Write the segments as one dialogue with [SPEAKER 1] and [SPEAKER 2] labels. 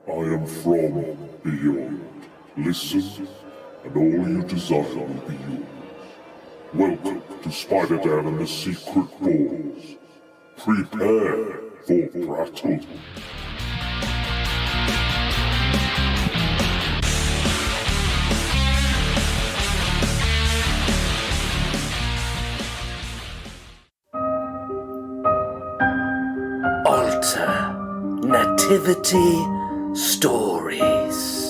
[SPEAKER 1] I am from beyond. Listen, and all you desire will be yours. Welcome to Spider-Dan and the Secret Balls. Prepare for Prattle.
[SPEAKER 2] Nativity Stories.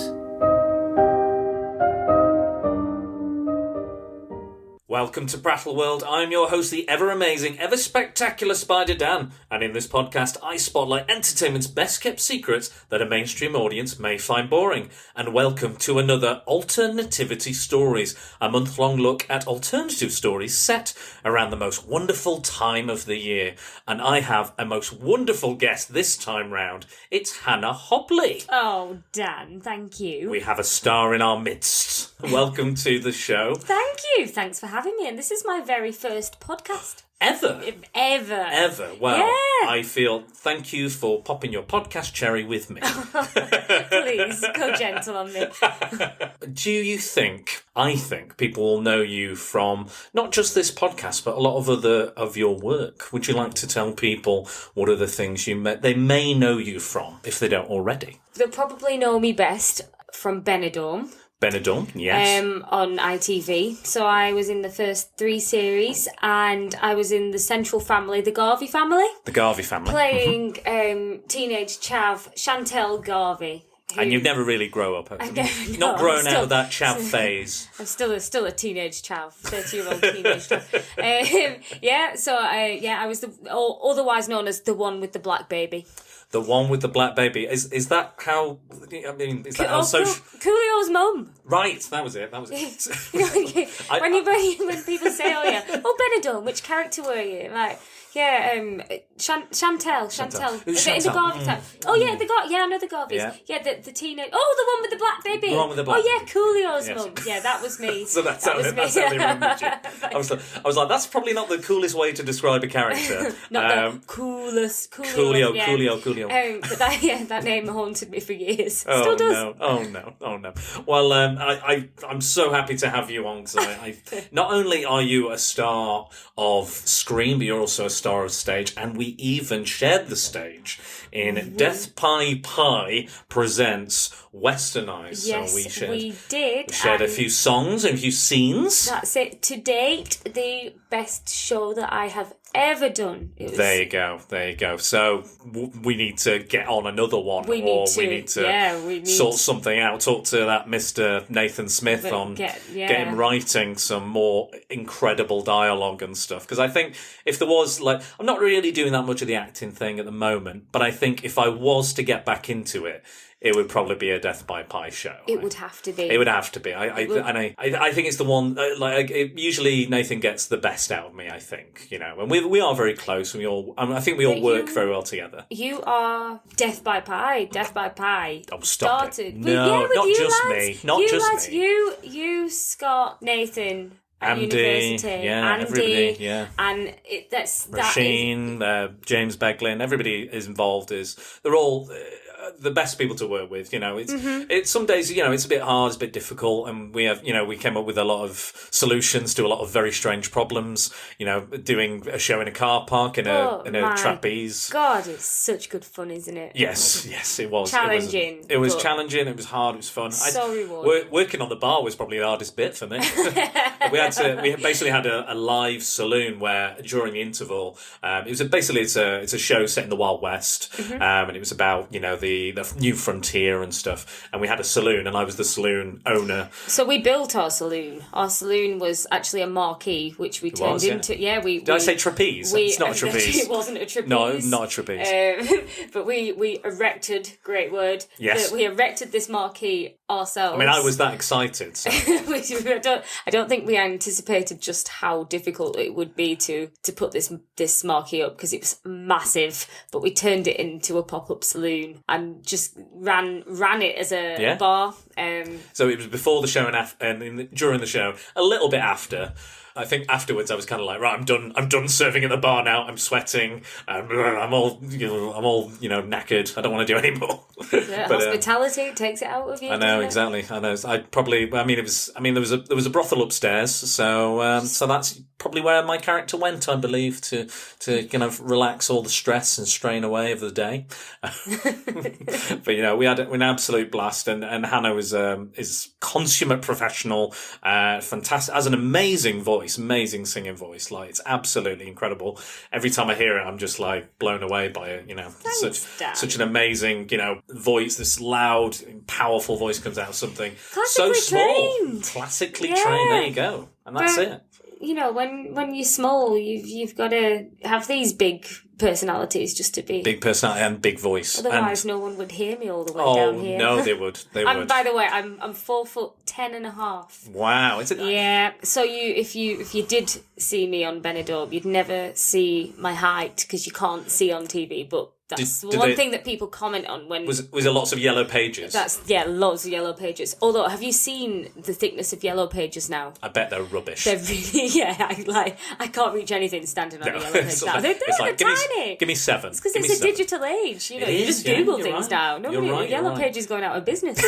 [SPEAKER 2] Welcome to Prattle World. I'm your host, the ever-amazing, ever-spectacular Spider-Dan, and in this podcast I spotlight entertainment's best-kept secrets that a mainstream audience may find boring. And welcome to another Alternativity Stories, a month-long look at alternative stories set around the most wonderful time of the year. And I have a most wonderful guest this time round. It's Hannah Hobley.
[SPEAKER 3] Oh, Dan, thank you.
[SPEAKER 2] We have a star in our midst. Welcome to the show.
[SPEAKER 3] Thank you. Thanks for having me. And this is my very first podcast.
[SPEAKER 2] Ever?
[SPEAKER 3] Ever.
[SPEAKER 2] Well,
[SPEAKER 3] yeah.
[SPEAKER 2] I feel thank you for popping your podcast cherry with me.
[SPEAKER 3] Please, go gentle on me.
[SPEAKER 2] Do you think, I think people will know you from not just this podcast, but a lot of other of your work. Would you like to tell people what are the things they may know you from, if they don't already?
[SPEAKER 3] They'll probably know me best from Benidorm.
[SPEAKER 2] Benidorm, yes.
[SPEAKER 3] On ITV. So I was in the first 3 series, and I was in the central family, the Garvey family.
[SPEAKER 2] The Garvey family.
[SPEAKER 3] Playing teenage chav Chantel Garvey.
[SPEAKER 2] And you've never really grown up, have you? Not grown out of that chav phase.
[SPEAKER 3] I'm still a teenage chav, 30-year-old teenage chav. I was otherwise known as the one with the black baby.
[SPEAKER 2] The one with the black baby. Is that how... I mean, is that how social...
[SPEAKER 3] Coolio's mum.
[SPEAKER 2] Right, that was it. When
[SPEAKER 3] people say, Benidorm, which character were you? Like, Chantel.
[SPEAKER 2] Who's
[SPEAKER 3] Is it in the Garvey time? Oh, yeah, I know the Garveys. Yeah, the teenage... Oh, the one with the black baby.
[SPEAKER 2] The one with the black
[SPEAKER 3] baby. Coolio's mum. Yeah, that was me.
[SPEAKER 2] So that's how they remembered you. I was like, that's probably not the coolest way to describe a character.
[SPEAKER 3] Not the coolest.
[SPEAKER 2] Coolio.
[SPEAKER 3] But that name haunted me for years.
[SPEAKER 2] Oh,
[SPEAKER 3] Still does.
[SPEAKER 2] Oh no. Well, I'm so happy to have you on, because I not only are you a star of screen, but you're also a star of stage, and we even shared the stage in Death Pie presents Westernized.
[SPEAKER 3] Yes,
[SPEAKER 2] so
[SPEAKER 3] we did.
[SPEAKER 2] We shared a few songs and a few scenes.
[SPEAKER 3] That's it. To date, the best show that I have ever done.
[SPEAKER 2] There you go. So we need to get on another one, we need to sort something out. Talk to that Mr. Nathan Smith get him writing some more incredible dialogue and stuff. Because I think if there was, I'm not really doing that much of the acting thing at the moment, but I think if I was to get back into it, it would probably be a Death by Pie show.
[SPEAKER 3] It would have to be.
[SPEAKER 2] It would have to be. I think it's the one. Usually Nathan gets the best out of me. I think, and we are very close. And I think we all work very well together.
[SPEAKER 3] You are Death by Pie.
[SPEAKER 2] Oh, stop
[SPEAKER 3] started.
[SPEAKER 2] it! No, not
[SPEAKER 3] you
[SPEAKER 2] just
[SPEAKER 3] lads.
[SPEAKER 2] me. Not
[SPEAKER 3] you
[SPEAKER 2] just
[SPEAKER 3] lads,
[SPEAKER 2] me.
[SPEAKER 3] You, Scott, Nathan. At
[SPEAKER 2] Andy,
[SPEAKER 3] university, Andy,
[SPEAKER 2] everybody, yeah,
[SPEAKER 3] and
[SPEAKER 2] Machine, James Beglin, everybody is involved. They're all the best people to work with. It's some days it's a bit hard, it's a bit difficult, and we have we came up with a lot of solutions to a lot of very strange problems. Doing a show in a car park in a trapeze.
[SPEAKER 3] God, it's such good fun, isn't it?
[SPEAKER 2] Yes, it was
[SPEAKER 3] challenging.
[SPEAKER 2] It was challenging. It was hard. It was fun.
[SPEAKER 3] So rewarding.
[SPEAKER 2] Working on the bar was probably the hardest bit for me. We basically had a live saloon where during the interval, it's a show set in the Wild West, and it was about the new frontier and stuff. And we had a saloon, and I was the saloon owner.
[SPEAKER 3] So we built our saloon. Our saloon was actually a marquee, which we turned into. Yeah,
[SPEAKER 2] Did I say trapeze? It's not a trapeze.
[SPEAKER 3] It wasn't a trapeze.
[SPEAKER 2] No, not a trapeze.
[SPEAKER 3] But we erected. Great word.
[SPEAKER 2] Yes.
[SPEAKER 3] We erected this marquee ourselves.
[SPEAKER 2] I mean, I was that excited. So.
[SPEAKER 3] I don't think we anticipated just how difficult it would be to put this marquee up, because it was massive. But we turned it into a pop-up saloon and just ran it as a bar.
[SPEAKER 2] So it was before the show and during the show, a little bit after. I think afterwards I was kind of like, right, I'm done serving at the bar now. I'm sweating. I'm all knackered. I don't want to do any more.
[SPEAKER 3] Yeah, but, hospitality takes it out of you.
[SPEAKER 2] I know, exactly. I know. There was a brothel upstairs, so that's probably where my character went, I believe, to kind of relax all the stress and strain away of the day. But we had an absolute blast, and Hannah is consummate professional, fantastic, has an amazing voice, amazing singing voice. Like, it's absolutely incredible. Every time I hear it, I'm just like blown away by it. Such an amazing voice. This loud, powerful voice comes out of something so small, classically trained. There you go, and that's it.
[SPEAKER 3] When you're small, you've got to have these big personalities just to be
[SPEAKER 2] big personality and big voice.
[SPEAKER 3] Otherwise, no one would hear me all the way down here.
[SPEAKER 2] Oh no, they would.
[SPEAKER 3] And by the way, I'm 4'10.5".
[SPEAKER 2] Wow, is it?
[SPEAKER 3] Yeah. So if you did see me on Benidorm, you'd never see my height because you can't see on TV, but. That's one thing that people comment on when...
[SPEAKER 2] Was there lots of yellow pages?
[SPEAKER 3] Loads of yellow pages. Although, have you seen the thickness of yellow pages now?
[SPEAKER 2] I bet they're rubbish.
[SPEAKER 3] They're really... I can't reach anything standing on a yellow page now. They're tiny.
[SPEAKER 2] Give me 7.
[SPEAKER 3] It's because it's a digital age. You just Google things now. Nobody, yellow page is going out of business.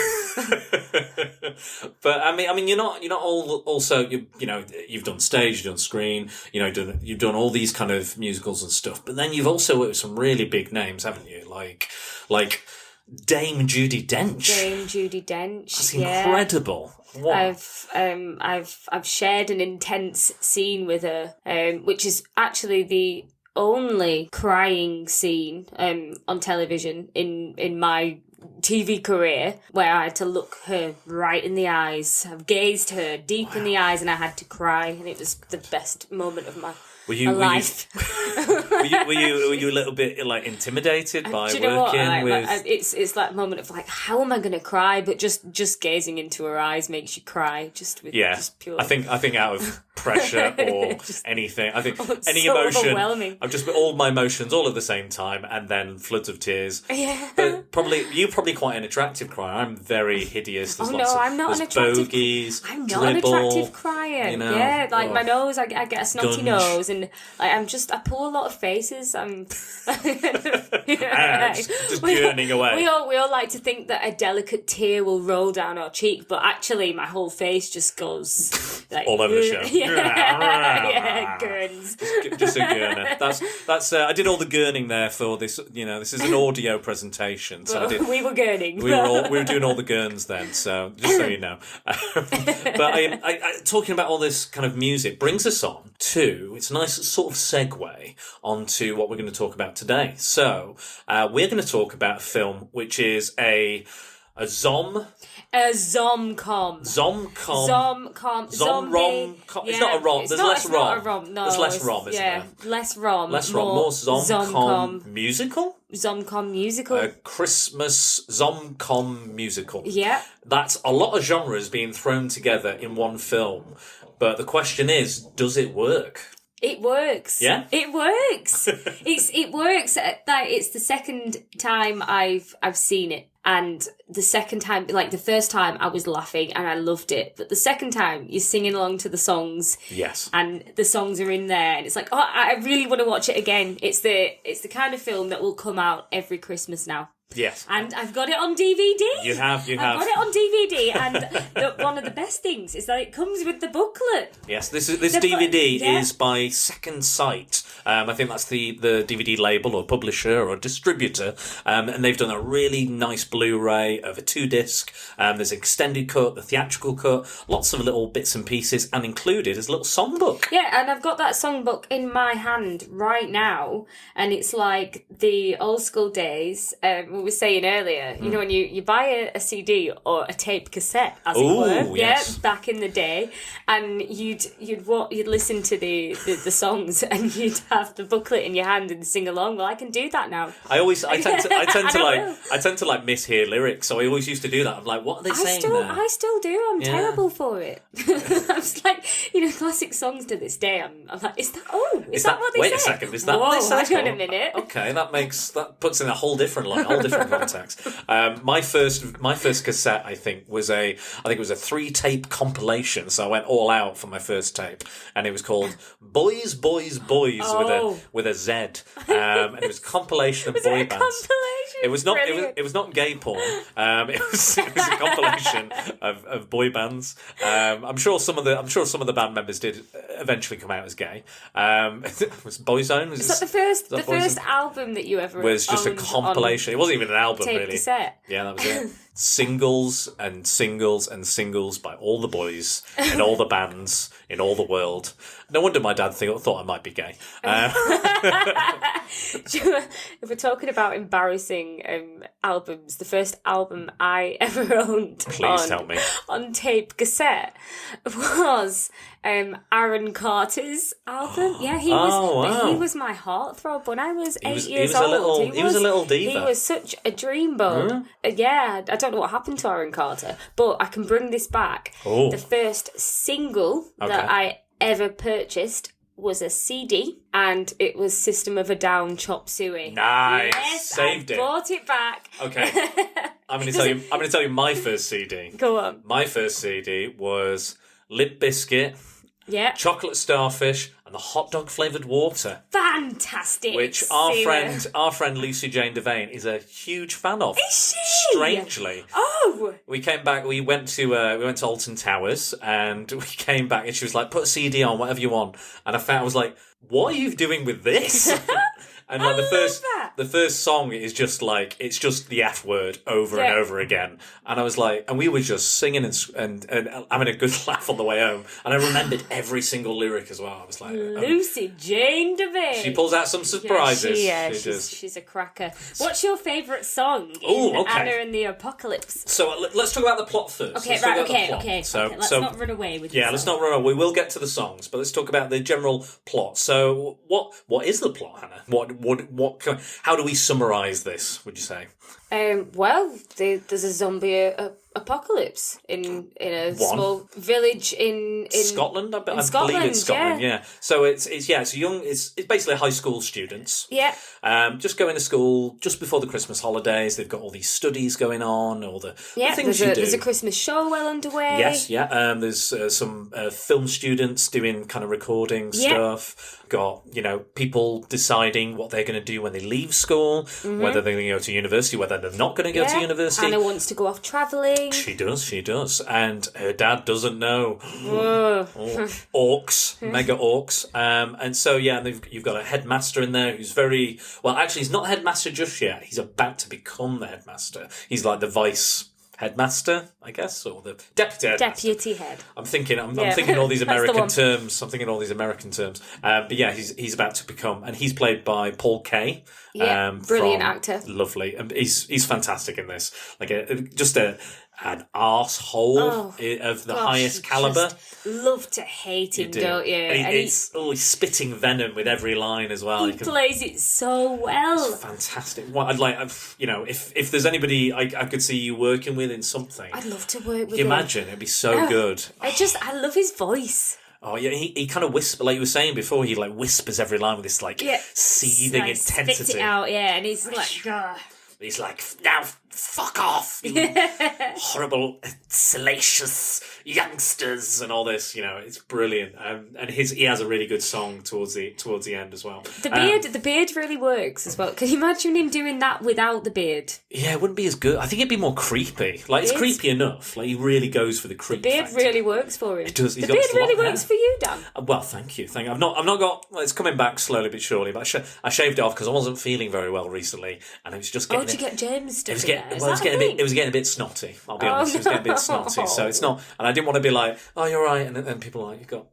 [SPEAKER 2] But I mean, you're not all also you've done stage, you've done screen, you've done all these kind of musicals and stuff. But then you've also worked with some really big names, haven't you? Like Dame Judi Dench.
[SPEAKER 3] Dame Judi Dench.
[SPEAKER 2] That's incredible. What?
[SPEAKER 3] I've shared an intense scene with her, which is actually the only crying scene on television in my TV career, where I had to look her right in the eyes. I've gazed her deep in the eyes and I had to cry, and it was the best moment of my life.
[SPEAKER 2] Were you a little bit like intimidated by working with?
[SPEAKER 3] It's like a moment of like, how am I going to cry? But just gazing into her eyes makes you cry. Just pure.
[SPEAKER 2] I think out of pressure or anything. I think any
[SPEAKER 3] so
[SPEAKER 2] emotion.
[SPEAKER 3] Overwhelming.
[SPEAKER 2] I've just put all my emotions all at the same time, and then floods of tears.
[SPEAKER 3] Yeah.
[SPEAKER 2] But you're probably quite an attractive crier. I'm very hideous. There's
[SPEAKER 3] I'm not an attractive.
[SPEAKER 2] Bogies.
[SPEAKER 3] I'm not an attractive crier. My nose. I get a snotty nose, and I pull a lot of faces. I'm
[SPEAKER 2] just yearning away.
[SPEAKER 3] We all like to think that a delicate tear will roll down our cheek, but actually my whole face just goes like,
[SPEAKER 2] all over the show.
[SPEAKER 3] Yeah, gurns.
[SPEAKER 2] Just a gurner. That's. I did all the gurning there for this. This is an audio presentation, so
[SPEAKER 3] we were gurning.
[SPEAKER 2] We were doing all the gurns then. So just so you know. But I talking about all this kind of music brings us on to. It's a nice sort of segue onto what we're going to talk about today. So we're going to talk about a film which is a zom-com.
[SPEAKER 3] Zom-rom-com.
[SPEAKER 2] It's not a rom. There's less rom.
[SPEAKER 3] Not a rom. No,
[SPEAKER 2] there's less rom, isn't there?
[SPEAKER 3] Less rom.
[SPEAKER 2] More zom-com musical?
[SPEAKER 3] Zom-com musical.
[SPEAKER 2] A Christmas zom-com musical.
[SPEAKER 3] Yeah.
[SPEAKER 2] That's a lot of genres being thrown together in one film. But the question is, does it work?
[SPEAKER 3] It works.
[SPEAKER 2] Yeah?
[SPEAKER 3] It works. It works. It's the second time I've seen it. And the second time, like the first time, I was laughing and I loved it. But the second time, you're singing along to the songs.
[SPEAKER 2] Yes.
[SPEAKER 3] And the songs are in there. And it's like, oh, I really want to watch it again. It's the kind of film that will come out every Christmas now.
[SPEAKER 2] Yes.
[SPEAKER 3] And I've got it on DVD.
[SPEAKER 2] You have.
[SPEAKER 3] I've got it on DVD. And one of the best things is that it comes with the booklet.
[SPEAKER 2] Yes, this DVD is by Second Sight. I think that's the DVD label or publisher or distributor. And they've done a really nice Blu-ray of a 2-disc. There's an extended cut, the theatrical cut, lots of little bits and pieces, and included is a little songbook.
[SPEAKER 3] Yeah, and I've got that songbook in my hand right now. And it's like the old school days. We were saying earlier, when you buy a CD or a tape cassette, as it were,
[SPEAKER 2] yes.
[SPEAKER 3] back in the day, and you'd listen to the songs and you'd have the booklet in your hand and sing along. Well, I can do that now. I tend
[SPEAKER 2] to mishear lyrics, so I always used to do that. I'm like, what are they saying there?
[SPEAKER 3] I still do. I'm terrible for it. I was like, classic songs to this day. I'm like, is that what they say?
[SPEAKER 2] Wait a second, is that
[SPEAKER 3] Whoa,
[SPEAKER 2] what they say?
[SPEAKER 3] hang on a minute.
[SPEAKER 2] Okay, that puts in a whole different different context. My first cassette, I think it was a 3-tape compilation. So I went all out for my first tape, and it was called Boys, Boys, Boys with a Z. And it was a compilation of boy bands. It was not. It was not gay porn. It was a compilation of boy bands. I'm sure some of the band members did eventually come out as gay. It was Boyzone.
[SPEAKER 3] Was that the first album that you ever
[SPEAKER 2] was just a compilation. It wasn't even an album,
[SPEAKER 3] tape
[SPEAKER 2] really.
[SPEAKER 3] Cassette.
[SPEAKER 2] Yeah, that was it. Singles and singles and singles by all the boys in all the bands in all the world. No wonder my dad thought I might be gay.
[SPEAKER 3] If we're talking about embarrassing albums, the first album I ever owned
[SPEAKER 2] tell me.
[SPEAKER 3] On tape cassette was Aaron Carter's album. Yeah, he was my heartthrob when I was 8 years old.
[SPEAKER 2] He was a little diva.
[SPEAKER 3] He was such a dreamboat. Yeah, I don't know what happened to Aaron Carter, but I can bring this back.
[SPEAKER 2] Oh.
[SPEAKER 3] The first single that I ever purchased was a CD, and it was System of a Down Chop Suey.
[SPEAKER 2] Nice.
[SPEAKER 3] Yes,
[SPEAKER 2] Saved it.
[SPEAKER 3] Bought it back.
[SPEAKER 2] Okay. I'm going to tell you my first CD.
[SPEAKER 3] Go on.
[SPEAKER 2] My first CD was Limp Bizkit,
[SPEAKER 3] Yeah.
[SPEAKER 2] Chocolate Starfish, and the hot dog flavoured water.
[SPEAKER 3] Fantastic.
[SPEAKER 2] Which our friend Lucy Jane Devane is a huge fan of.
[SPEAKER 3] Is she?
[SPEAKER 2] Strangely.
[SPEAKER 3] Oh.
[SPEAKER 2] We came back. We went to Alton Towers, and we came back, and she was like, "Put a CD on, whatever you want." And I was like, "What are you doing with this?" And like the first song is just like, it's just the F word over and over again. And I was like, and we were just singing and having a good laugh on the way home. And I remembered every single lyric as well. I was like,
[SPEAKER 3] Lucy Jane Devane.
[SPEAKER 2] She pulls out some surprises.
[SPEAKER 3] She's a cracker. What's your favourite song in Anna and the Apocalypse?
[SPEAKER 2] So let's talk about the plot first.
[SPEAKER 3] Okay, okay. Let's not run away with it.
[SPEAKER 2] Yeah, let's not run away. We will get to the songs, but let's talk about the general plot. So what is the plot, Hannah? How do we summarise this, would you say?
[SPEAKER 3] Well, there's a zombie apocalypse in a small village in
[SPEAKER 2] Scotland. I believe it's Scotland. Yeah. So it's basically high school students.
[SPEAKER 3] Yeah.
[SPEAKER 2] Just going to school just before the Christmas holidays. They've got all these studies going on, all the things
[SPEAKER 3] there's a Christmas show well underway.
[SPEAKER 2] Yes. Yeah. There's some film students doing kind of recording stuff. Got people deciding what they're going to do when they leave school, whether they're going to go to university, whether they're not going to go to university.
[SPEAKER 3] Anna wants to go off travelling.
[SPEAKER 2] She does, and her dad doesn't know. Orcs, mega orcs, and so you've got a headmaster in there who's very well. Actually, he's not headmaster just yet. He's about to become the headmaster. He's like the vice headmaster, I guess, or the deputy head. I'm thinking all these American terms. But yeah, he's about to become, and he's played by Paul Kay.
[SPEAKER 3] Brilliant actor.
[SPEAKER 2] Lovely. And he's fantastic in this. Like an arsehole of the highest calibre.
[SPEAKER 3] Love to hate him, don't you?
[SPEAKER 2] And he's spitting venom with every line as well.
[SPEAKER 3] He plays it so well.
[SPEAKER 2] It's fantastic. I'd like, if there's anybody I could see you working with in something,
[SPEAKER 3] I'd love to work with him.
[SPEAKER 2] Imagine, it'd be so good.
[SPEAKER 3] I love his voice.
[SPEAKER 2] Oh yeah, he kind of whispers, like you were saying before. He like whispers every line with this seething intensity.
[SPEAKER 3] Spits it out, and he's like, Gah.
[SPEAKER 2] He's like, now fuck off, you horrible, salacious youngsters, and all this. It's brilliant. And he has a really good song towards the end as well.
[SPEAKER 3] The beard really works as well. Can you imagine him doing that without the beard?
[SPEAKER 2] Yeah, it wouldn't be as good. I think it'd be more creepy. Like, it's creepy enough. Like, he really goes for the creep.
[SPEAKER 3] The beard
[SPEAKER 2] factor.
[SPEAKER 3] really works for him.
[SPEAKER 2] It does.
[SPEAKER 3] The beard really works for you, Dan.
[SPEAKER 2] Well, thank you. I've not got. Well, it's coming back slowly but surely. But I shaved it off because I wasn't feeling very well recently, and it was just getting.
[SPEAKER 3] Oh, did you get germs stuff?
[SPEAKER 2] It was getting a bit snotty. I'll be honest. It was getting a bit snotty. So it's not. And I didn't want to be like, oh, you're right, and then people are like, you've got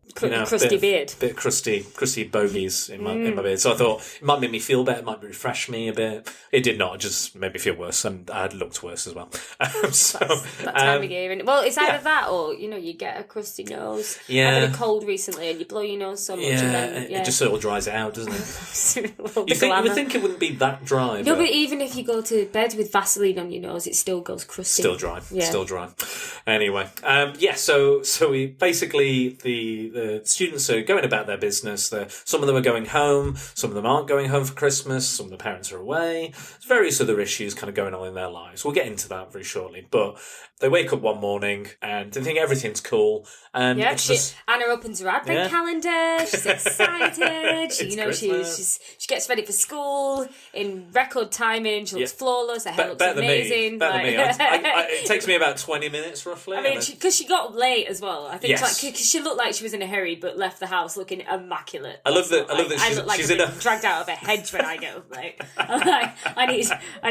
[SPEAKER 3] crusty beard,
[SPEAKER 2] bit of crusty bogies in my beard. So I thought it might make me feel better. It might refresh me a bit. It did not. It just made me feel worse, and I had looked worse as well.
[SPEAKER 3] That's that time of year. Well, it's either that or you get a crusty nose.
[SPEAKER 2] Yeah.
[SPEAKER 3] I've had a cold recently, and you blow your nose so much, and then
[SPEAKER 2] it just sort of dries it out, doesn't it? You would think it wouldn't be that dry.
[SPEAKER 3] No, but even if you go to bed with Vaseline on your nose, it still goes crusty.
[SPEAKER 2] Still dry.
[SPEAKER 3] Yeah.
[SPEAKER 2] Still dry. Anyway, so we basically the students are going about their business. Some of them are going home, some of them aren't going home for Christmas, some of the parents are away. There's various other issues kind of going on in their lives. We'll get into that very shortly. But they wake up one morning and they think everything's cool. And
[SPEAKER 3] Anna opens her advent calendar. She's excited. She gets ready for school in record timing. She looks flawless. Her hair looks amazing.
[SPEAKER 2] Better than me. It takes me about 20 minutes roughly.
[SPEAKER 3] I mean, because she got late as well. I think because she looked like she was in a hurry, but left the house looking immaculate.
[SPEAKER 2] I love that.
[SPEAKER 3] I look like I'm dragged out of a hedge when I get up. I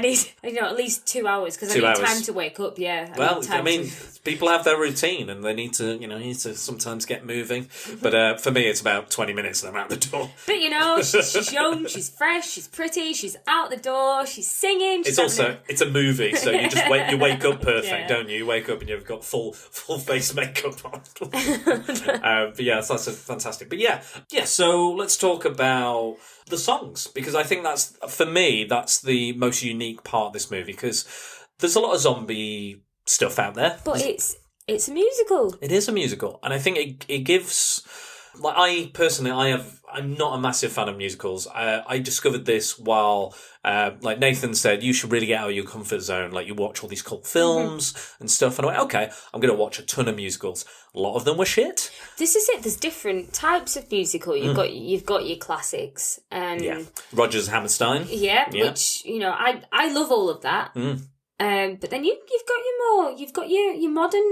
[SPEAKER 3] need at least 2 hours because I need time to wake up. Yeah.
[SPEAKER 2] Well, people have their routine and they need to sometimes get moving. But for me, it's about 20 minutes and I'm out the door.
[SPEAKER 3] But she's young, she's fresh, she's pretty, she's out the door, she's singing.
[SPEAKER 2] It's a movie, so you wake up perfect, don't you? You wake up and you've got full face makeup on. But that's fantastic. But so let's talk about the songs, because I think that's the most unique part of this movie, because there's a lot of zombie stuff out there.
[SPEAKER 3] But it's a musical.
[SPEAKER 2] It is a musical, and I think it gives. Like I'm not a massive fan of musicals. I discovered this while, like Nathan said, you should really get out of your comfort zone. Like you watch all these cult films and stuff, and I went, okay, I'm going to watch a ton of musicals. A lot of them were shit.
[SPEAKER 3] This is it. There's different types of musical. You've got your classics and
[SPEAKER 2] Rodgers Hammerstein.
[SPEAKER 3] Which I love all of that. But then you've got your modern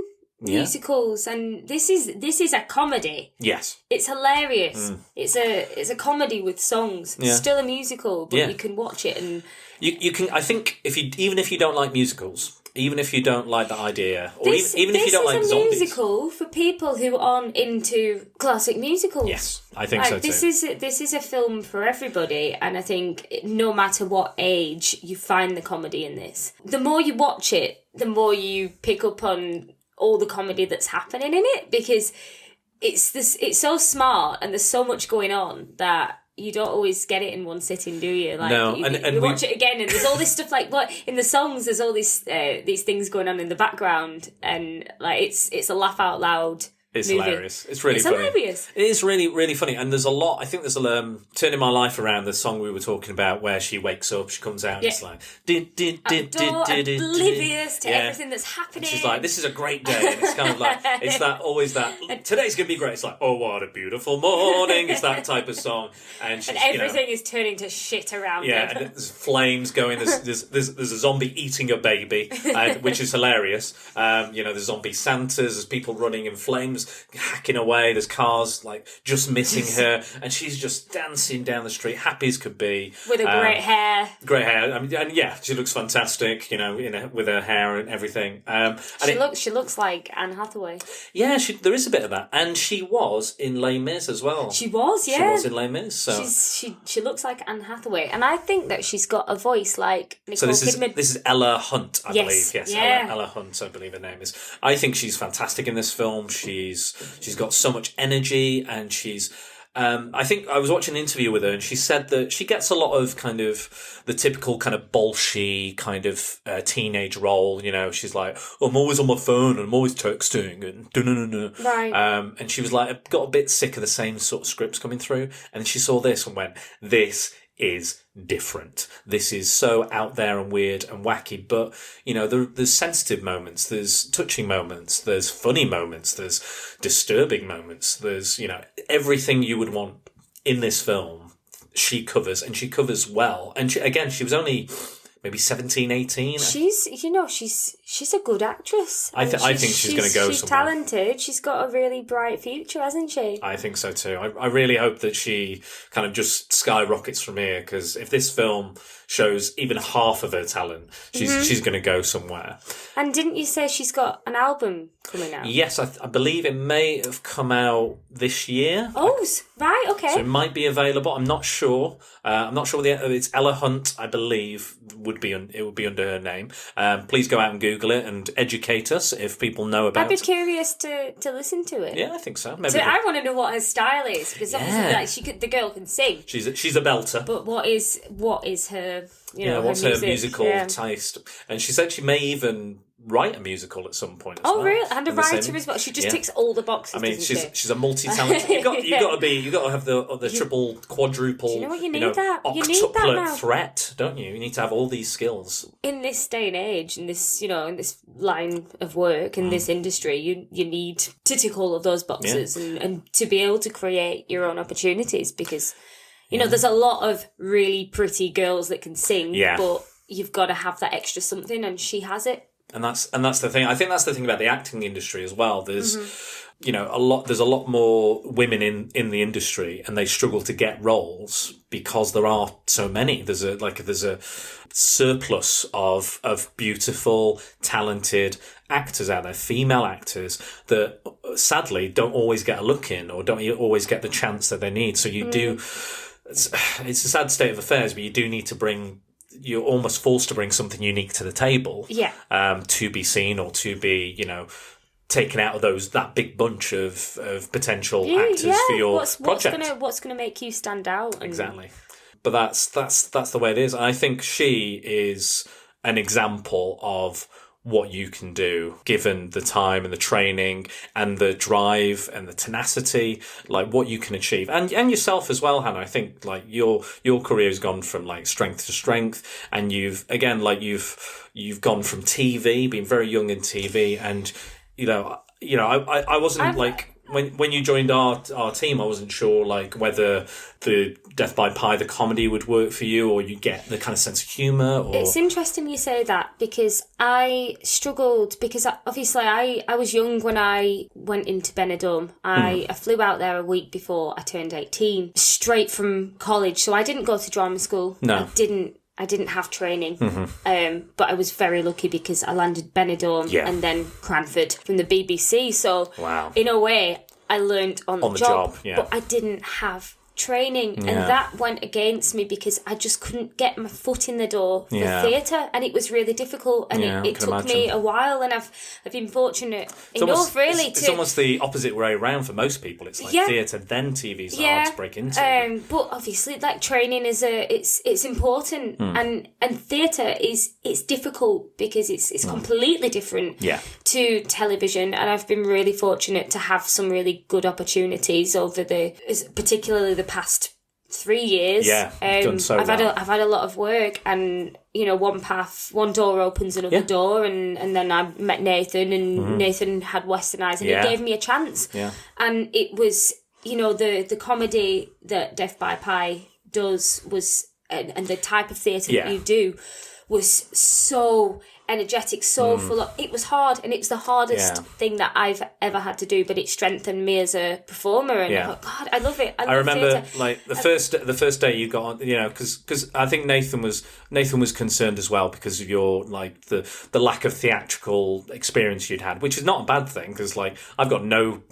[SPEAKER 3] musicals, and this is a comedy.
[SPEAKER 2] Yes,
[SPEAKER 3] it's hilarious. It's a comedy with songs. It's still a musical, but you can watch it and
[SPEAKER 2] you can. I think even if you don't like musicals, even if you don't like the idea, or even if you don't like zombies,
[SPEAKER 3] this is a musical for people who aren't into classic musicals.
[SPEAKER 2] Yes, I think so too.
[SPEAKER 3] This is a film for everybody, and I think no matter what age, you find the comedy in this. The more you watch it, the more you pick up on all the comedy that's happening in it, because it's so smart and there's so much going on that you don't always get it in one sitting, do you? Like,
[SPEAKER 2] no,
[SPEAKER 3] you watch it again and there's all this stuff, like what in the songs, there's all these things going on in the background, and like it's a laugh out loud.
[SPEAKER 2] It's
[SPEAKER 3] movie.
[SPEAKER 2] Hilarious. It's really funny.
[SPEAKER 3] Hilarious.
[SPEAKER 2] It is really, really funny. And there's a lot, I think there's a Turning My Life Around, the song we were talking about, where she wakes up, she comes out and it's like
[SPEAKER 3] oblivious to everything that's happening.
[SPEAKER 2] And she's like, this is a great day. And it's kind of like, it's that always that, today's going to be great. It's like, oh, what a beautiful morning. It's that type of song. And
[SPEAKER 3] everything is turning to shit around
[SPEAKER 2] her. And there's flames going. There's a zombie eating a baby, which is hilarious. There's zombie Santas, there's people running in flames, hacking away, there's cars like just missing her, and she's just dancing down the street, happy as could be,
[SPEAKER 3] with her great hair.
[SPEAKER 2] I mean, and she looks fantastic, with her hair and everything.
[SPEAKER 3] She looks like Anne Hathaway.
[SPEAKER 2] Yeah, there is a bit of that, and she was in Les Mis as well.
[SPEAKER 3] She was in Les
[SPEAKER 2] Mis. So
[SPEAKER 3] she looks like Anne Hathaway, and I think that she's got a voice like Nicole Kidman.
[SPEAKER 2] This is Ella Hunt, I believe. Yes,
[SPEAKER 3] yeah.
[SPEAKER 2] Ella Hunt, I believe her name is. I think she's fantastic in this film. She's got so much energy, and she's I think I was watching an interview with her, and she said that she gets a lot of kind of the typical kind of bolshy kind of teenage role. She's like, I'm always on my phone and I'm always texting and
[SPEAKER 3] right.
[SPEAKER 2] And she was like, I got a bit sick of the same sort of scripts coming through, and she saw this and went, this is different. This is so out there and weird and wacky, but there's sensitive moments, there's touching moments, there's funny moments, there's disturbing moments, there's everything you would want in this film. She covers, and she covers well. And she was only maybe 17, 18.
[SPEAKER 3] She's a good actress.
[SPEAKER 2] I think she's going to go somewhere.
[SPEAKER 3] She's talented. She's got a really bright future, hasn't she?
[SPEAKER 2] I think so too. I really hope that she kind of just skyrockets from here, because if this film shows even half of her talent, she's going to go somewhere.
[SPEAKER 3] And didn't you say she's got an album coming out?
[SPEAKER 2] Yes, I believe it may have come out this year.
[SPEAKER 3] Oh, right, okay.
[SPEAKER 2] So it might be available. I'm not sure. I'm not sure whether it's Ella Hunt, I believe, it would be under her name. Please go out and Google it and educate us if people know about it.
[SPEAKER 3] I'd be curious to listen to it.
[SPEAKER 2] Yeah, I think so. Maybe
[SPEAKER 3] so I want to know what her style is, because obviously the girl can sing.
[SPEAKER 2] She's a belter.
[SPEAKER 3] But what is her
[SPEAKER 2] what's her musical
[SPEAKER 3] Yeah.
[SPEAKER 2] taste? And she said she may even write a musical at some point as
[SPEAKER 3] Oh,
[SPEAKER 2] well.
[SPEAKER 3] really? And a
[SPEAKER 2] In the
[SPEAKER 3] writer
[SPEAKER 2] same-
[SPEAKER 3] as well. She just
[SPEAKER 2] Yeah.
[SPEAKER 3] ticks all the boxes.
[SPEAKER 2] I mean,
[SPEAKER 3] doesn't she?
[SPEAKER 2] she's a multi-talented. You've got to have the triple, quadruple.
[SPEAKER 3] Do you know what you need that? You need that
[SPEAKER 2] octuplet
[SPEAKER 3] now.
[SPEAKER 2] threat, don't you? You need to have all these skills.
[SPEAKER 3] In this day and age, in this in this line of work, in this industry, you need to tick all of those boxes and to be able to create your own opportunities, because there's a lot of really pretty girls that can sing, but you've got to have that extra something, and she has it.
[SPEAKER 2] And that's the thing. I think that's the thing about the acting industry as well. There's there's a lot more women in the industry, and they struggle to get roles because there are so many. There's a surplus of beautiful, talented actors out there, female actors, that sadly don't always get a look in, or don't always get the chance that they need. So you do. It's a sad state of affairs, but you do need to you're almost forced to bring something unique to the table, to be seen, or to be, taken out of that big bunch of potential actors for your project.
[SPEAKER 3] What's gonna make you stand out?
[SPEAKER 2] Exactly. But that's the way it is. I think she is an example of what you can do given the time and the training and the drive and the tenacity, like what you can achieve, and yourself as well, Hannah. I think like your career has gone from like strength to strength, and you've gone from TV, being very young in TV, and I wasn't like. When you joined our team, I wasn't sure like whether the Death by Pie, the comedy, would work for you, or you get the kind of sense of humour. Or...
[SPEAKER 3] It's interesting you say that, because I struggled, because obviously I was young when I went into Benidorm. I flew out there a week before I turned 18, straight from college. So I didn't go to drama school.
[SPEAKER 2] No.
[SPEAKER 3] I didn't have training, but I was very lucky because I landed Benidorm and then Cranford from the BBC. So in a way, I learned on the job, but I didn't have training, and that went against me because I just couldn't get my foot in the door for theatre, and it was really difficult, and it took me a while, and I've been fortunate enough really
[SPEAKER 2] it's almost the opposite way around for most people. It's like theatre, then TV's hard to break into.
[SPEAKER 3] But obviously, like, training is it's important, and theatre it's difficult because it's completely different to television, and I've been really fortunate to have some really good opportunities over particularly the past 3 years.
[SPEAKER 2] You've done so
[SPEAKER 3] I've had a lot of work, and one door opens another door, and then I met Nathan, and Nathan had Western Eyes, and he gave me a chance. And it was the comedy that Death by Pie does was, and the type of theatre that you do was so energetic, so full of. It was hard, and it was the hardest thing that I've ever had to do, but it strengthened me as a performer, and I thought, God, I love it. I
[SPEAKER 2] remember
[SPEAKER 3] theatre.
[SPEAKER 2] like the first day you got on, because I think Nathan was concerned as well because of your like the lack of theatrical experience you'd had, which is not a bad thing, because like I've got no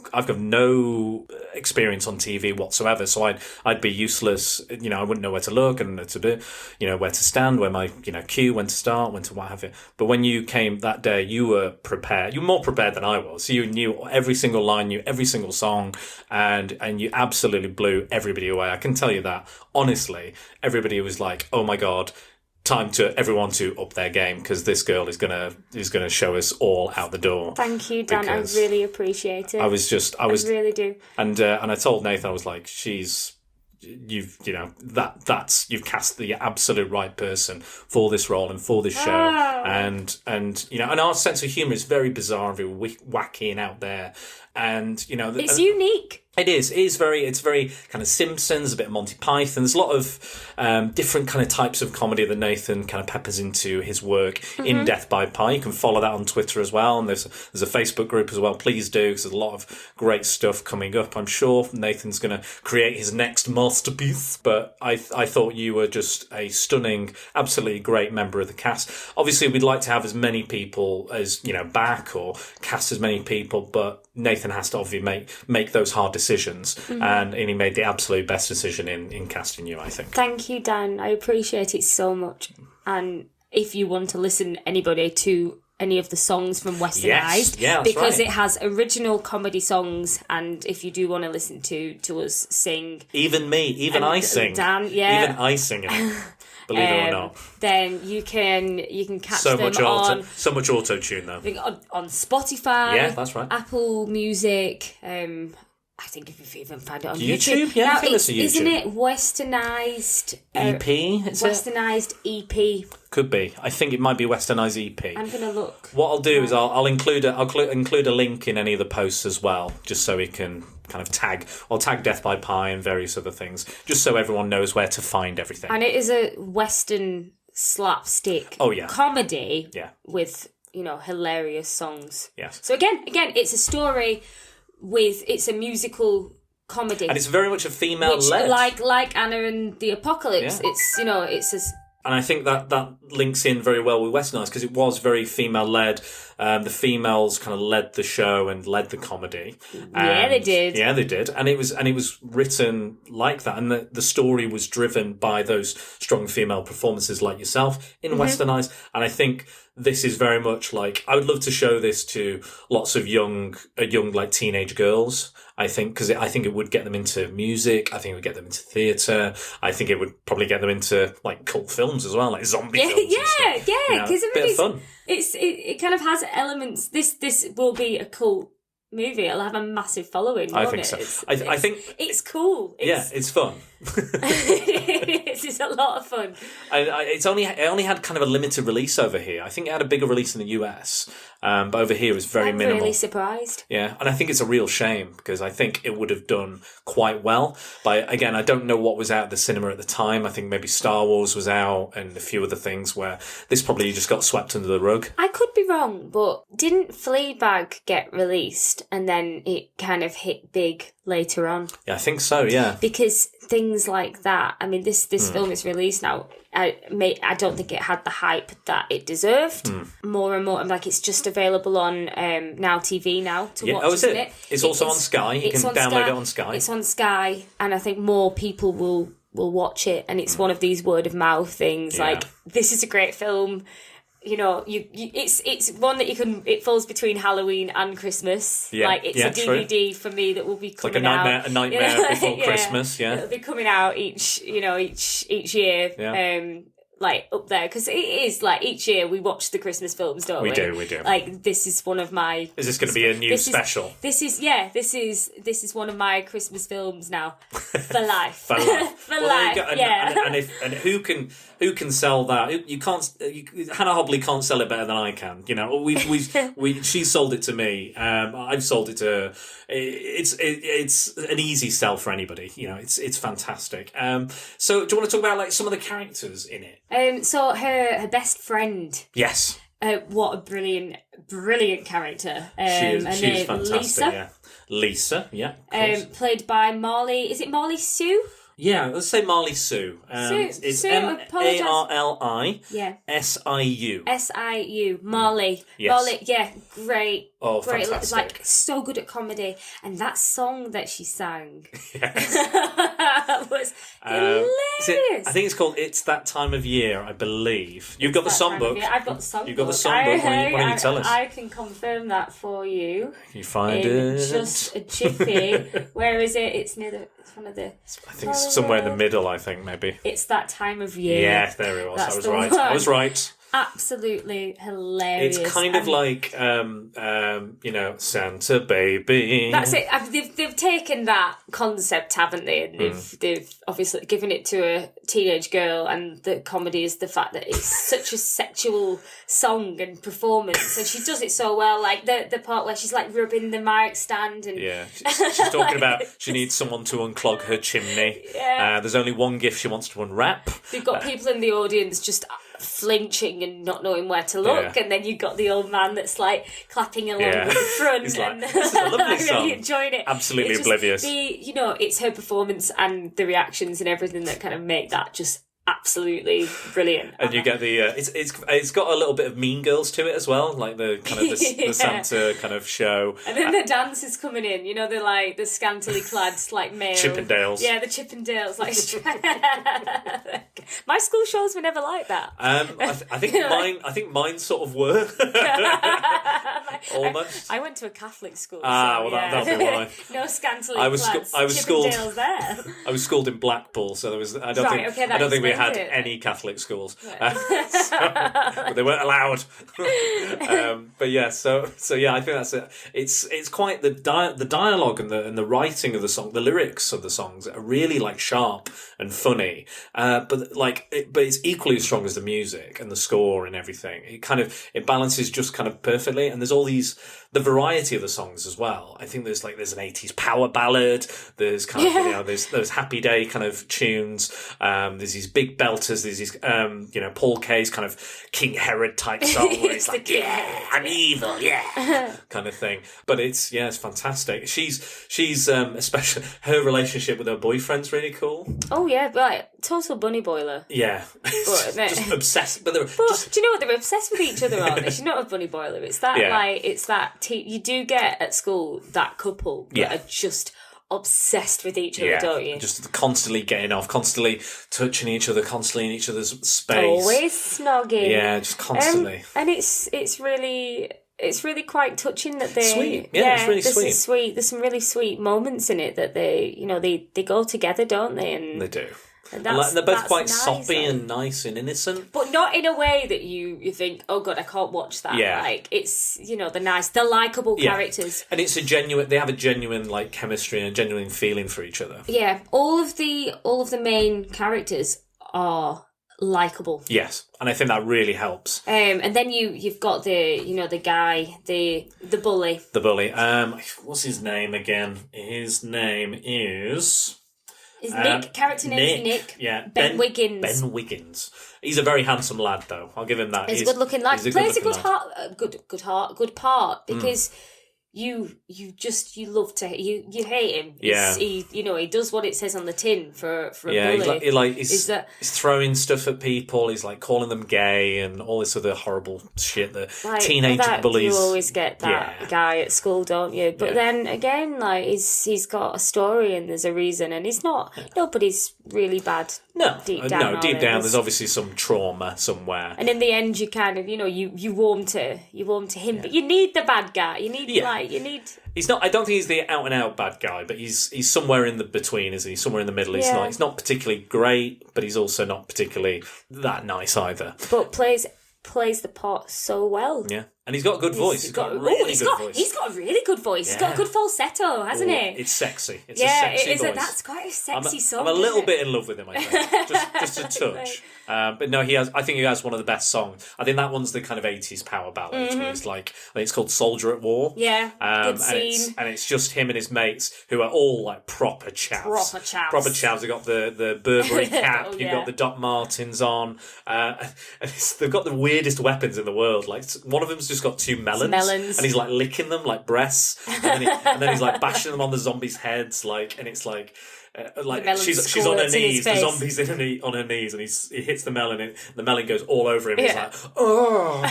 [SPEAKER 2] experience on TV whatsoever, so I'd be useless. I wouldn't know where to look and to do, where to stand, where my cue, when to start, when to what have you. But when you came that day, you were prepared. You were more prepared than I was. You knew every single line, knew every single song, and you absolutely blew everybody away. I can tell you that. Honestly, everybody was like, "Oh my God, time to everyone to up their game, because this girl is gonna show us all out the door."
[SPEAKER 3] Thank you, Dan. I really appreciate it.
[SPEAKER 2] I really do. And I told Nathan, I was like, you've cast the absolute right person for this role and for this show, and our sense of humour is very bizarre and very wacky and out there, and
[SPEAKER 3] it's unique.
[SPEAKER 2] It is. It's very kind of Simpsons, a bit of Monty Python. There's a lot of different kind of types of comedy that Nathan kind of peppers into his work in Death by Pie. You can follow that on Twitter as well, and there's a Facebook group as well. Please do, because there's a lot of great stuff coming up. I'm sure Nathan's going to create his next masterpiece. But I thought you were just a stunning, absolutely great member of the cast. Obviously, we'd like to have as many people as back, or cast as many people, but Nathan has to obviously make those hard decisions, and he made the absolute best decision in casting you, I think.
[SPEAKER 3] Thank you, Dan. I appreciate it so much. And if you want to listen, anybody, to any of the songs from Western Eyes, because it has original comedy songs, and if you do want to listen to us sing,
[SPEAKER 2] even I sing,
[SPEAKER 3] Dan,
[SPEAKER 2] even I sing it. believe it or not.
[SPEAKER 3] Then you can catch
[SPEAKER 2] So
[SPEAKER 3] them
[SPEAKER 2] much
[SPEAKER 3] on
[SPEAKER 2] auto-tune, though.
[SPEAKER 3] I think on Spotify.
[SPEAKER 2] Yeah, that's right.
[SPEAKER 3] Apple Music. I think if you even find it on YouTube.
[SPEAKER 2] Yeah,
[SPEAKER 3] now,
[SPEAKER 2] I think that's a YouTube.
[SPEAKER 3] Isn't it westernized
[SPEAKER 2] EP?
[SPEAKER 3] Westernized EP.
[SPEAKER 2] Could be. I think it might be westernized EP.
[SPEAKER 3] I'm gonna look.
[SPEAKER 2] What I'll do is I'll include a link in any of the posts as well, just so we can kind of tag. I'll tag Death by Pie and various other things, just so everyone knows where to find everything.
[SPEAKER 3] And it is a Western slapstick comedy with, hilarious songs.
[SPEAKER 2] Yes.
[SPEAKER 3] So again, it's a story it's a musical comedy.
[SPEAKER 2] And it's very much a female-led.
[SPEAKER 3] Like Anna and the Apocalypse.
[SPEAKER 2] Yeah. And I think that links in very well with Westernized, because it was very female-led. The females kind of led the show and led the comedy.
[SPEAKER 3] Yeah, they did.
[SPEAKER 2] Yeah, they did. And it was written like that. And the story was driven by those strong female performances like yourself in Westernized. And I think this is very much like, I would love to show this to lots of young like teenage girls. I think, because I think it would get them into music. I think it would get them into theatre. I think it would probably get them into like cult films as well, like zombie films.
[SPEAKER 3] Yeah, because
[SPEAKER 2] bit of fun.
[SPEAKER 3] It kind of has elements. This will be a cult movie. It'll have a massive following.
[SPEAKER 2] I think so. I think
[SPEAKER 3] it's cool.
[SPEAKER 2] It's fun.
[SPEAKER 3] It's a lot of fun.
[SPEAKER 2] It only had kind of a limited release over here. I think it had a bigger release in the US, but over here it was very minimal.
[SPEAKER 3] I'm really surprised.
[SPEAKER 2] Yeah, and I think it's a real shame, because I think it would have done quite well. But again, I don't know what was out at the cinema at the time. I think maybe Star Wars was out and a few other things where this probably just got swept under the rug.
[SPEAKER 3] I could be wrong, but didn't Fleabag get released and then it kind of hit big later on?
[SPEAKER 2] Yeah, I think so, yeah.
[SPEAKER 3] Because things like that, I mean, this film is released now. I don't think it had the hype that it deserved. More and more, like, it's just available on Now TV now to watch.
[SPEAKER 2] Oh, is it? It's also on Sky. You can download it on Sky.
[SPEAKER 3] It's on Sky, and I think more people will watch it. And it's one of these word of mouth things.
[SPEAKER 2] Yeah.
[SPEAKER 3] Like, this is a great film. It's one that you can. It falls between Halloween and Christmas.
[SPEAKER 2] Yeah,
[SPEAKER 3] like it's a DVD for me that will be coming out.
[SPEAKER 2] A nightmare before Christmas. Yeah,
[SPEAKER 3] it'll be coming out each year.
[SPEAKER 2] Yeah.
[SPEAKER 3] Like up there, because it is like each year we watch the Christmas films, don't we?
[SPEAKER 2] We do.
[SPEAKER 3] Like, this is one of my.
[SPEAKER 2] Is this going to be a new special?
[SPEAKER 3] This is one of my Christmas films now for life.
[SPEAKER 2] For life.
[SPEAKER 3] For life.
[SPEAKER 2] And who can sell that? You can't. Hannah Hobley can't sell it better than I can. She sold it to me. I've sold it to her. It's an easy sell for anybody. It's fantastic. So do you want to talk about like some of the characters in it?
[SPEAKER 3] So her best friend.
[SPEAKER 2] Yes.
[SPEAKER 3] What a brilliant character.
[SPEAKER 2] She's fantastic.
[SPEAKER 3] Lisa.
[SPEAKER 2] Yeah. Lisa. Yeah.
[SPEAKER 3] Played by Marley. Is it Marley Sue?
[SPEAKER 2] Yeah, let's say Marley Sue. It's Marli.
[SPEAKER 3] Yeah.
[SPEAKER 2] Siu.
[SPEAKER 3] Siu. Marley.
[SPEAKER 2] Yes.
[SPEAKER 3] Marley. Yeah. Great.
[SPEAKER 2] Oh,
[SPEAKER 3] great.
[SPEAKER 2] fantastic.
[SPEAKER 3] Like, so good at comedy, and that song that she sang was hilarious.
[SPEAKER 2] I think it's called "It's That Time of Year." I believe you've got the songbook.
[SPEAKER 3] I've got the songbook.
[SPEAKER 2] You've got the songbook. Why don't you tell us?
[SPEAKER 3] I can confirm that for you.
[SPEAKER 2] You find it
[SPEAKER 3] just a jiffy. Where is it? It's near it's one of the.
[SPEAKER 2] I think it's somewhere in the middle. I think maybe.
[SPEAKER 3] It's That Time of Year.
[SPEAKER 2] Yeah, there it was.
[SPEAKER 3] That's
[SPEAKER 2] I was
[SPEAKER 3] the
[SPEAKER 2] right.
[SPEAKER 3] one.
[SPEAKER 2] I was right.
[SPEAKER 3] Absolutely hilarious.
[SPEAKER 2] It's kind of like, Santa Baby.
[SPEAKER 3] That's it. They've taken that concept, haven't they? And they've obviously given it to a teenage girl, and the comedy is the fact that it's such a sexual song and performance, and she does it so well. Like the part where she's like rubbing the mic stand, and
[SPEAKER 2] she's talking about she needs someone to unclog her chimney.
[SPEAKER 3] Yeah.
[SPEAKER 2] There's only one gift she wants to unwrap.
[SPEAKER 3] You've got people in the audience just flinching and not knowing where to look, and then you've got the old man that's like clapping along with the front.
[SPEAKER 2] He's like,
[SPEAKER 3] and
[SPEAKER 2] this is a lovely song.
[SPEAKER 3] really enjoying it.
[SPEAKER 2] Absolutely oblivious.
[SPEAKER 3] It's her performance and the reactions and everything that kind of make that just absolutely brilliant.
[SPEAKER 2] And you get the it's got a little bit of Mean Girls to it as well, like the kind of the Santa kind of show.
[SPEAKER 3] And then the dancers coming in, they're like the scantily clad like male
[SPEAKER 2] Chippendales.
[SPEAKER 3] Yeah, the Chippendales. Like my school shows were never like that.
[SPEAKER 2] I think mine sort of were. Almost.
[SPEAKER 3] I went to a Catholic school.
[SPEAKER 2] That'll be why.
[SPEAKER 3] No scantily
[SPEAKER 2] I was schooled.
[SPEAKER 3] there.
[SPEAKER 2] I was schooled in Blackpool, so there was. I don't think we had any Catholic schools. But they weren't allowed. But yeah, so yeah, I think that's it. It's quite the dialogue and the writing of the song, the lyrics of the songs are really like sharp and funny. But it's equally as strong as the music and the score and everything. It balances just kind of perfectly, and there's all the variety of the songs as well. I think there's an 80s power ballad. There's kind of there's those happy day kind of tunes. There's these big belters. There's these Paul Kay's kind of King Herod type song where he's like, yeah, I'm evil, yeah, kind of thing. But it's fantastic. She's especially her relationship with her boyfriend's really cool.
[SPEAKER 3] Oh yeah, right. Total bunny boiler.
[SPEAKER 2] Yeah, just obsessed. But do
[SPEAKER 3] you know what, they're obsessed with each other, aren't they? She's not a bunny boiler. It's that it's that you do get at school that couple that are just obsessed with each other, don't you?
[SPEAKER 2] Just constantly getting off, constantly touching each other, constantly in each other's space.
[SPEAKER 3] Always snogging.
[SPEAKER 2] Yeah, just constantly.
[SPEAKER 3] And it's really quite touching that they
[SPEAKER 2] sweet. Yeah, it's really sweet.
[SPEAKER 3] Sweet. There's some really sweet moments in it that they go together, don't they? And
[SPEAKER 2] they do. And they're both quite soppy and nice and innocent.
[SPEAKER 3] But not in a way that you think, oh God, I can't watch that.
[SPEAKER 2] Yeah.
[SPEAKER 3] Like, it's, the likeable characters.
[SPEAKER 2] And it's they have a genuine, like, chemistry and a genuine feeling for each other.
[SPEAKER 3] Yeah. All of the main characters are likeable.
[SPEAKER 2] Yes. And I think that really helps.
[SPEAKER 3] And then you've got the guy, the bully.
[SPEAKER 2] The bully. What's his name again? His name is...
[SPEAKER 3] His character name is Nick.
[SPEAKER 2] Yeah.
[SPEAKER 3] Ben Wiggins.
[SPEAKER 2] Ben Wiggins. He's a very handsome lad, though. I'll give him that.
[SPEAKER 3] He's a good-looking lad. Plays a good part, because you love to you hate him.
[SPEAKER 2] Yeah.
[SPEAKER 3] He does what it says on the tin for a bully.
[SPEAKER 2] He's throwing stuff at people. He's like calling them gay and all this other horrible shit that teenage bullies.
[SPEAKER 3] You always get that guy at school, don't you? But then again, like he's got a story and there's a reason, and nobody's really bad. Deep down,
[SPEAKER 2] there's obviously some trauma somewhere.
[SPEAKER 3] And in the end, you kind of you warm to him, but you need the bad guy. You need
[SPEAKER 2] He's not. I don't think he's the out and out bad guy, but he's somewhere in the between, isn't he? Somewhere in the middle. He's not particularly great, but he's also not particularly that nice either.
[SPEAKER 3] But plays the part so well.
[SPEAKER 2] Yeah. And he's got a good voice. He's got a really good voice.
[SPEAKER 3] He's got a really good voice. Yeah. He's got a good falsetto, hasn't he?
[SPEAKER 2] It's sexy. It's a sexy voice.
[SPEAKER 3] That's quite a sexy song.
[SPEAKER 2] I'm a little bit in love with him, I think. just a touch. But no, I think he has one of the best songs. I think that one's the kind of 80s power ballad. Where it's like, I think it's called Soldier at War.
[SPEAKER 3] Yeah, good scene.
[SPEAKER 2] And it's just him and his mates who are all like proper chavs. Proper chavs. They've got the Burberry cap. You've got the Doc Martens on. And they've got the weirdest weapons in the world. Like, one of them's just got two melons. And he's like licking them like breasts. And then he's like bashing them on the zombies' heads. And it's like... she's on her knees, the zombie's on her knees, and he hits the melon, and the melon goes all over him. He's like, oh,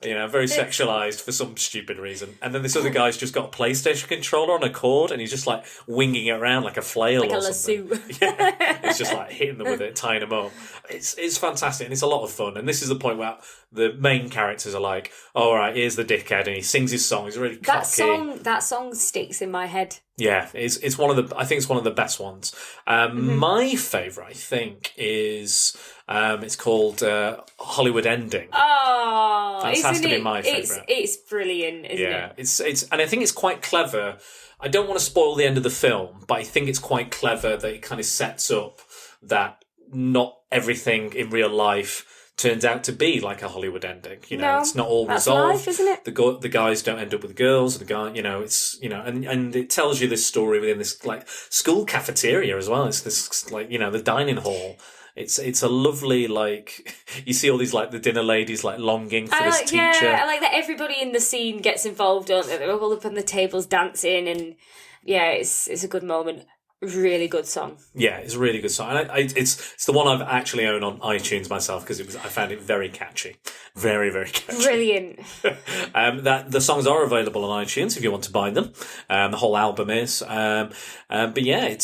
[SPEAKER 2] very sexualized for some stupid reason. And then this other guy's just got a PlayStation controller on a cord, and he's just like winging it around like a flail or something. Yeah, he's just like hitting them with it, tying them up. It's fantastic, and it's a lot of fun. And this is the point where the main characters are like, oh, all right, here's the dickhead, and he sings his song. He's really cocky.
[SPEAKER 3] That song sticks in my head.
[SPEAKER 2] Yeah, it's one of the best ones. My favourite, I think, is it's called Hollywood Ending.
[SPEAKER 3] Oh,
[SPEAKER 2] that has to be my favourite.
[SPEAKER 3] It's brilliant, isn't it?
[SPEAKER 2] Yeah, it's and I think it's quite clever. I don't want to spoil the end of the film, but I think it's quite clever that it kind of sets up that not everything in real life turns out to be like a Hollywood ending. It's not all resolved.
[SPEAKER 3] Life, isn't it?
[SPEAKER 2] The guys don't end up with the girls, and the guy, and it tells you this story within this like school cafeteria as well. It's this like, the dining hall. It's a lovely, like, you see all these like the dinner ladies like longing for this teacher.
[SPEAKER 3] Yeah, I like that everybody in the scene gets involved, don't they? They're all up on the tables dancing, and it's a good moment. Really good song. Yeah, it's a really good song. And it's the one I've actually owned on iTunes myself because I found it very catchy. Very, very catchy. Brilliant. The songs are available on iTunes if you want to buy them. The whole album is. But yeah,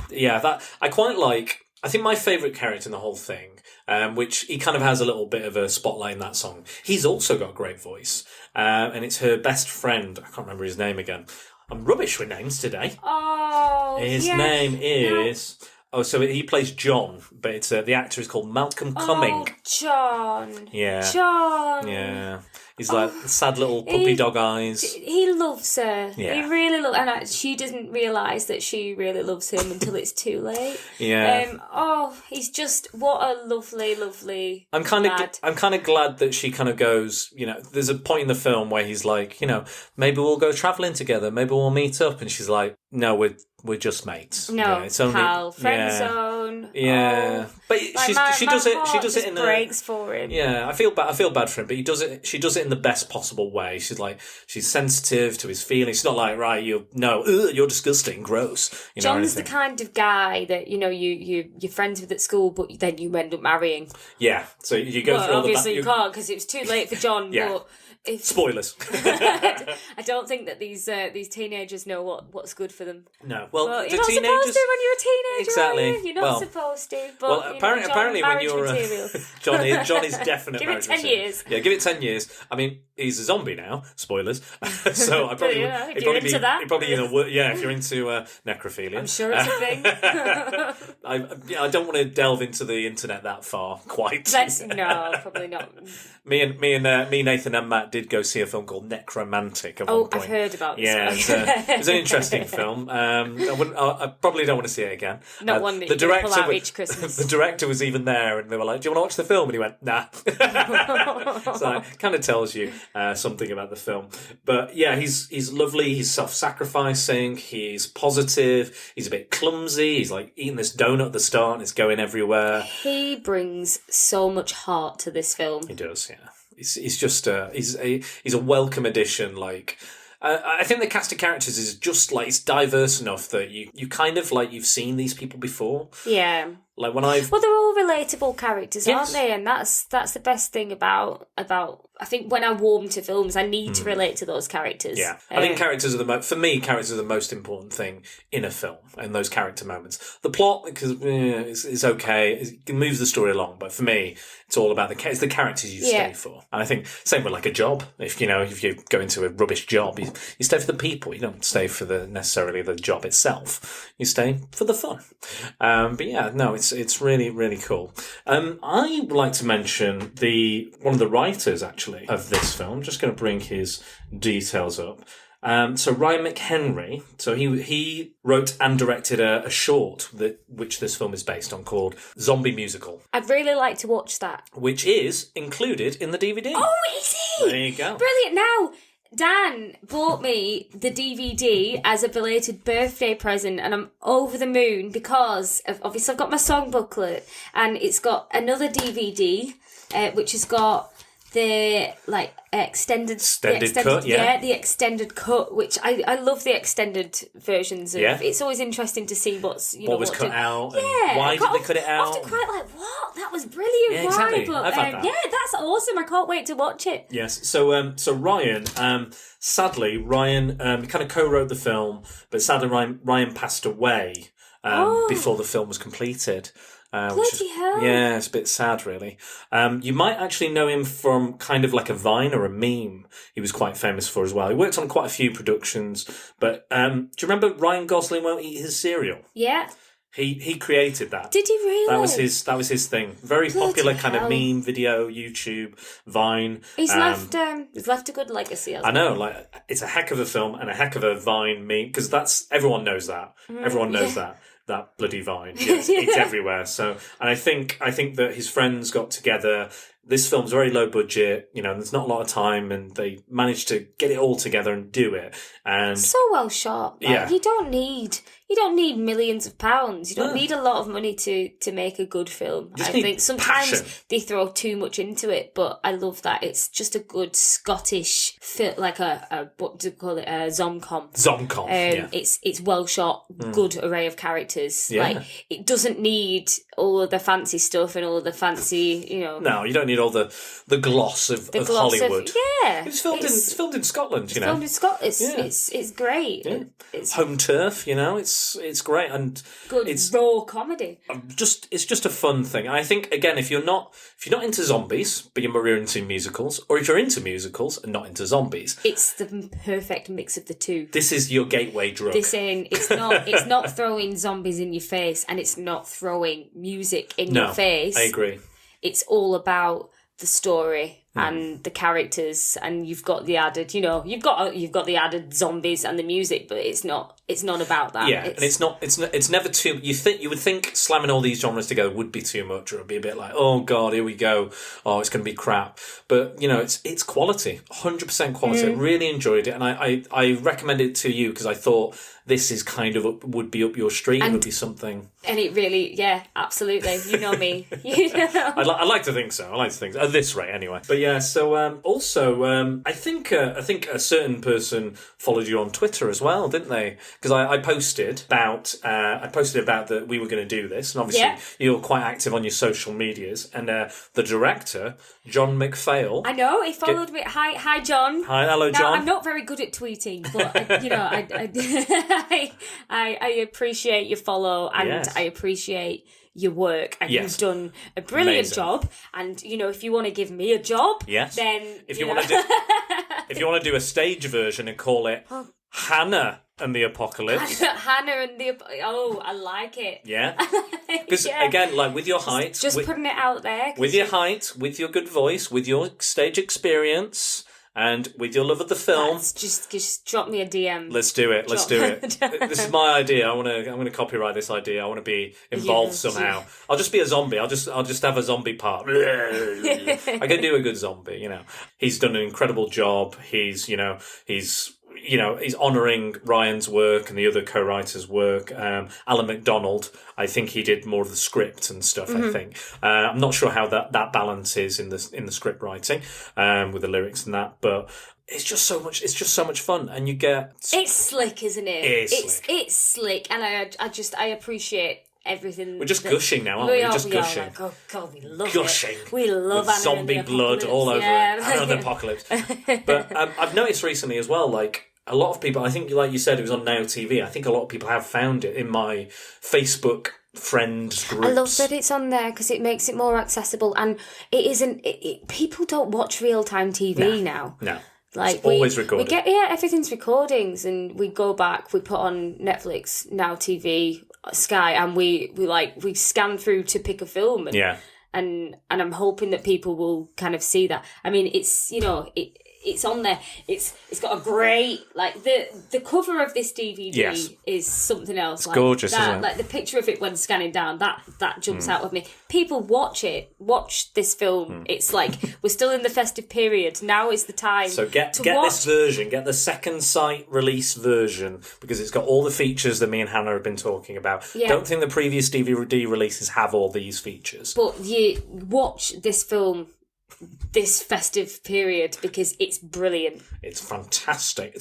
[SPEAKER 3] that I quite like
[SPEAKER 2] I think my favourite character in the whole thing, which he kind of has a little bit of a spotlight in that song, he's also got a great voice. And it's her best friend. I can't remember his name again. I'm rubbish with names today.
[SPEAKER 3] Oh,
[SPEAKER 2] his name is... Oh, so he plays John, but it's the actor is called Malcolm Cumming.
[SPEAKER 3] Oh, John.
[SPEAKER 2] Yeah.
[SPEAKER 3] John.
[SPEAKER 2] Yeah. He's like sad little puppy dog eyes.
[SPEAKER 3] He loves her.
[SPEAKER 2] Yeah.
[SPEAKER 3] He really loves, and she doesn't realise that she really loves him until it's too late.
[SPEAKER 2] Yeah.
[SPEAKER 3] He's just what a lovely, lovely.
[SPEAKER 2] I'm kind of glad that she kind of goes. There's a point in the film where he's like, maybe we'll go travelling together. Maybe we'll meet up, and she's like, no, we're just mates.
[SPEAKER 3] No,
[SPEAKER 2] it's only
[SPEAKER 3] pal, friend zone.
[SPEAKER 2] Yeah, but she does it in
[SPEAKER 3] breaks for him.
[SPEAKER 2] Yeah, I feel bad for him, but she does it in the best possible way. She's sensitive to his feelings. She's not like, right, you're disgusting, gross.
[SPEAKER 3] John's the kind of guy that you're friends with at school, but then you end up marrying.
[SPEAKER 2] Yeah, so you go through all the.
[SPEAKER 3] Obviously, you can't because it was too late for John.
[SPEAKER 2] Yeah.
[SPEAKER 3] But
[SPEAKER 2] spoilers.
[SPEAKER 3] I don't think that these teenagers know what's good for them.
[SPEAKER 2] No, well,
[SPEAKER 3] you're
[SPEAKER 2] the
[SPEAKER 3] not
[SPEAKER 2] teenagers
[SPEAKER 3] supposed to when you're a teenager.
[SPEAKER 2] Exactly.
[SPEAKER 3] Are you? You're not supposed to. But,
[SPEAKER 2] well, apparently when you're John is definite.
[SPEAKER 3] Give it 10 years.
[SPEAKER 2] Yeah, give it 10 years. I mean, he's a zombie now. Spoilers. So I probably
[SPEAKER 3] if you're into that.
[SPEAKER 2] If you're into necrophilia.
[SPEAKER 3] I'm sure it's a thing.
[SPEAKER 2] I don't want to delve into the internet that far. Quite.
[SPEAKER 3] No, probably not.
[SPEAKER 2] Me, Nathan, and Matt did go see a film called Necromantic. At one point.
[SPEAKER 3] I've heard about this.
[SPEAKER 2] Yeah, it was an interesting film. I probably don't want to see it again.
[SPEAKER 3] Not one that you pull out each Christmas.
[SPEAKER 2] The director was even there, and they were like, "Do you want to watch the film?" And he went, "Nah." So it kind of tells you something about the film. But yeah, he's lovely. He's self-sacrificing. He's positive. He's a bit clumsy. He's like eating this donut at the start, and it's going everywhere.
[SPEAKER 3] He brings so much heart to this film.
[SPEAKER 2] He does, yeah. He's just he's a welcome addition. Like I think the cast of characters is just like it's diverse enough that you kind of like you've seen these people before.
[SPEAKER 3] Yeah.
[SPEAKER 2] Like they're
[SPEAKER 3] all relatable characters,
[SPEAKER 2] yes.
[SPEAKER 3] aren't they? And that's the best thing about I think when I warm to films, I need to relate to those characters.
[SPEAKER 2] Yeah, I think characters are characters are the most important thing in a film, and those character moments. The plot, because it's okay, it moves the story along, but for me, it's all about it's the characters you stay for. And I think same with like a job. If you go into a rubbish job, you stay for the people. You don't stay for necessarily the job itself. You stay for the fun. But yeah, no, it's really, really cool. I would like to mention one of the writers actually of this film. I'm just going to bring his details up. So Ryan Mchenry, so he wrote and directed a short which this film is based on called Zombie Musical.
[SPEAKER 3] I'd really like to watch that.
[SPEAKER 2] Which is included in the DVD.
[SPEAKER 3] Oh, is it?
[SPEAKER 2] There you go.
[SPEAKER 3] Brilliant. Now, Dan bought me the DVD as a belated birthday present, and I'm over the moon because obviously I've got my song booklet, and it's got another DVD which has got the extended cut, the extended cut, which I love the extended versions of. Yeah. It's always interesting to see what was cut out. Yeah,
[SPEAKER 2] why did they cut it out?
[SPEAKER 3] Often quite like, what? That was brilliant.
[SPEAKER 2] Yeah, exactly.
[SPEAKER 3] But,
[SPEAKER 2] I've had that.
[SPEAKER 3] Yeah, that's awesome. I can't wait to watch it.
[SPEAKER 2] Yes. So Ryan, sadly, Ryan kind of co-wrote the film, but sadly Ryan passed away before the film was completed.
[SPEAKER 3] Bloody hell.
[SPEAKER 2] Yeah, it's a bit sad, really. You might actually know him from kind of like a Vine or a meme he was quite famous for as well. He worked on quite a few productions, but do you remember Ryan Gosling Won't Eat His Cereal?
[SPEAKER 3] Yeah.
[SPEAKER 2] He created that.
[SPEAKER 3] Did he really?
[SPEAKER 2] That was his thing. Very
[SPEAKER 3] Bloody
[SPEAKER 2] popular kind
[SPEAKER 3] hell.
[SPEAKER 2] of meme, video, YouTube, Vine.
[SPEAKER 3] He's left a good legacy.
[SPEAKER 2] I know, like it's a heck of a film and a heck of a Vine meme because everyone knows that. Everyone knows that bloody Vine. Yes, it's everywhere. So, and I think that his friends got together. This film's very low budget, there's not a lot of time, and they managed to get it all together and do it. And
[SPEAKER 3] so well shot.
[SPEAKER 2] Yeah.
[SPEAKER 3] You don't need millions of pounds. You don't need a lot of money to make a good film. I think sometimes
[SPEAKER 2] passion.
[SPEAKER 3] They throw too much into it, but I love that. It's just a good Scottish film, like a what do you call it? A zomcom.
[SPEAKER 2] Zomcom. Yeah.
[SPEAKER 3] It's well shot, good array of characters.
[SPEAKER 2] Yeah.
[SPEAKER 3] Like it doesn't need all of the fancy stuff and all of the fancy,
[SPEAKER 2] No, you don't need need all the gloss of Hollywood.
[SPEAKER 3] Yeah.
[SPEAKER 2] It's filmed in Scotland, you know.
[SPEAKER 3] Filmed in Scotland. It's great.
[SPEAKER 2] Yeah.
[SPEAKER 3] It's
[SPEAKER 2] home turf, you know. It's great, and
[SPEAKER 3] good raw comedy.
[SPEAKER 2] It's just a fun thing. And I think, again, if you're not into zombies, but you're into musicals, or if you're into musicals and not into zombies,
[SPEAKER 3] it's the perfect mix of the two.
[SPEAKER 2] This is your gateway drug.
[SPEAKER 3] It's not throwing zombies in your face, and it's not throwing music in your face.
[SPEAKER 2] I agree.
[SPEAKER 3] It's all about the story and the characters, and you've got the added, you've got the added zombies and the music, but it's not about that.
[SPEAKER 2] Yeah, and it's never too. You would think slamming all these genres together would be too much, or it'd be a bit like, oh god, here we go. Oh, it's going to be crap. But it's quality, 100% quality. I really enjoyed it, and I recommend it to you because I thought this is kind of would be up your street. It would be something. And
[SPEAKER 3] it really, yeah, absolutely. You know me.
[SPEAKER 2] I like to think so. At this rate, anyway. But yeah. So also, I think a certain person followed you on Twitter as well, didn't they? Because I posted about that we were going to do this, and obviously you're quite active on your social medias. And the director, John McPhail,
[SPEAKER 3] I know he followed me. Hi, John.
[SPEAKER 2] Hello, John.
[SPEAKER 3] Now, I'm not very good at tweeting, but I appreciate your follow, and I appreciate your work, and you've done a brilliant job. And if you want to give me a job, then
[SPEAKER 2] if you want to do a stage version and call it Hannah and the Apocalypse.
[SPEAKER 3] Hannah and the I like it.
[SPEAKER 2] Yeah, because again, like with your height,
[SPEAKER 3] just putting it out there.
[SPEAKER 2] With your height, with your good voice, with your stage experience, and with your love of the film,
[SPEAKER 3] just drop me a DM.
[SPEAKER 2] Let's do it. This is my idea. I'm gonna copyright this idea. I want to be involved somehow. I'll just be a zombie. I'll just have a zombie part. I can do a good zombie. He's done an incredible job. He's honouring Ryan's work and the other co-writers' work. Alan MacDonald, I think he did more of the script and stuff. I think I'm not sure how that balance is in the script writing with the lyrics and that, but it's just so much. It's just so much fun, and you get.
[SPEAKER 3] It's slick, isn't it?
[SPEAKER 2] It's
[SPEAKER 3] slick, and I appreciate everything.
[SPEAKER 2] We're just gushing now, aren't we? Just gushing.
[SPEAKER 3] Like, oh God, we love
[SPEAKER 2] gushing.
[SPEAKER 3] It. We love
[SPEAKER 2] with zombie blood all over it. Anna and the Apocalypse. But I've noticed recently as well, like. A lot of people, I think, like you said, it was on Now TV. I think a lot of people have found it in my Facebook friends groups.
[SPEAKER 3] I love that it's on there because it makes it more accessible, and it isn't. People don't watch real time TV now.
[SPEAKER 2] No,
[SPEAKER 3] like
[SPEAKER 2] it's always recorded.
[SPEAKER 3] We get everything's recordings, and we go back. We put on Netflix, Now TV, Sky, and we scan through to pick a film. And I'm hoping that people will kind of see that. I mean, it's it's on there. It's got a great the cover of this DVD is something else.
[SPEAKER 2] It's gorgeous, isn't it?
[SPEAKER 3] Like the picture of it when scanning down, that jumps out of me. People watch this film. It's like we're still in the festive period. Now is the time.
[SPEAKER 2] So get this version. Get the second sight release version because it's got all the features that me and Hannah have been talking about. Yeah. Don't think the previous DVD releases have all these features.
[SPEAKER 3] But you watch this film this festive period because it's brilliant.
[SPEAKER 2] It's fantastic.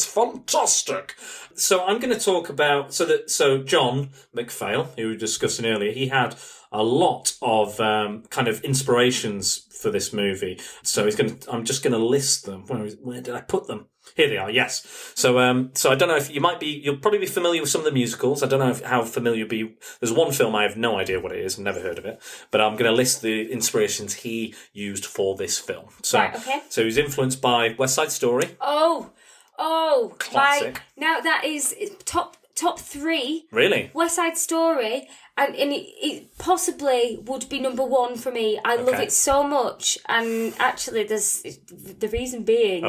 [SPEAKER 2] So I'm going to talk about so John McPhail, who we were discussing earlier, he had a lot of kind of inspirations for this movie. So I'm just going to list them. Where did I put them? Here they are. Yes. So I don't know if you'll probably be familiar with some of the musicals. I don't know how familiar you'll be. There's one film I have no idea what it is. I've never heard of it. But I'm going to list the inspirations he used for this film. So,
[SPEAKER 3] right, okay.
[SPEAKER 2] So he was influenced by West Side Story.
[SPEAKER 3] Oh,
[SPEAKER 2] classic.
[SPEAKER 3] Now that is top 3.
[SPEAKER 2] Really?
[SPEAKER 3] West Side Story, and it possibly would be number 1 for me. I love it so much, and actually, there's the reason being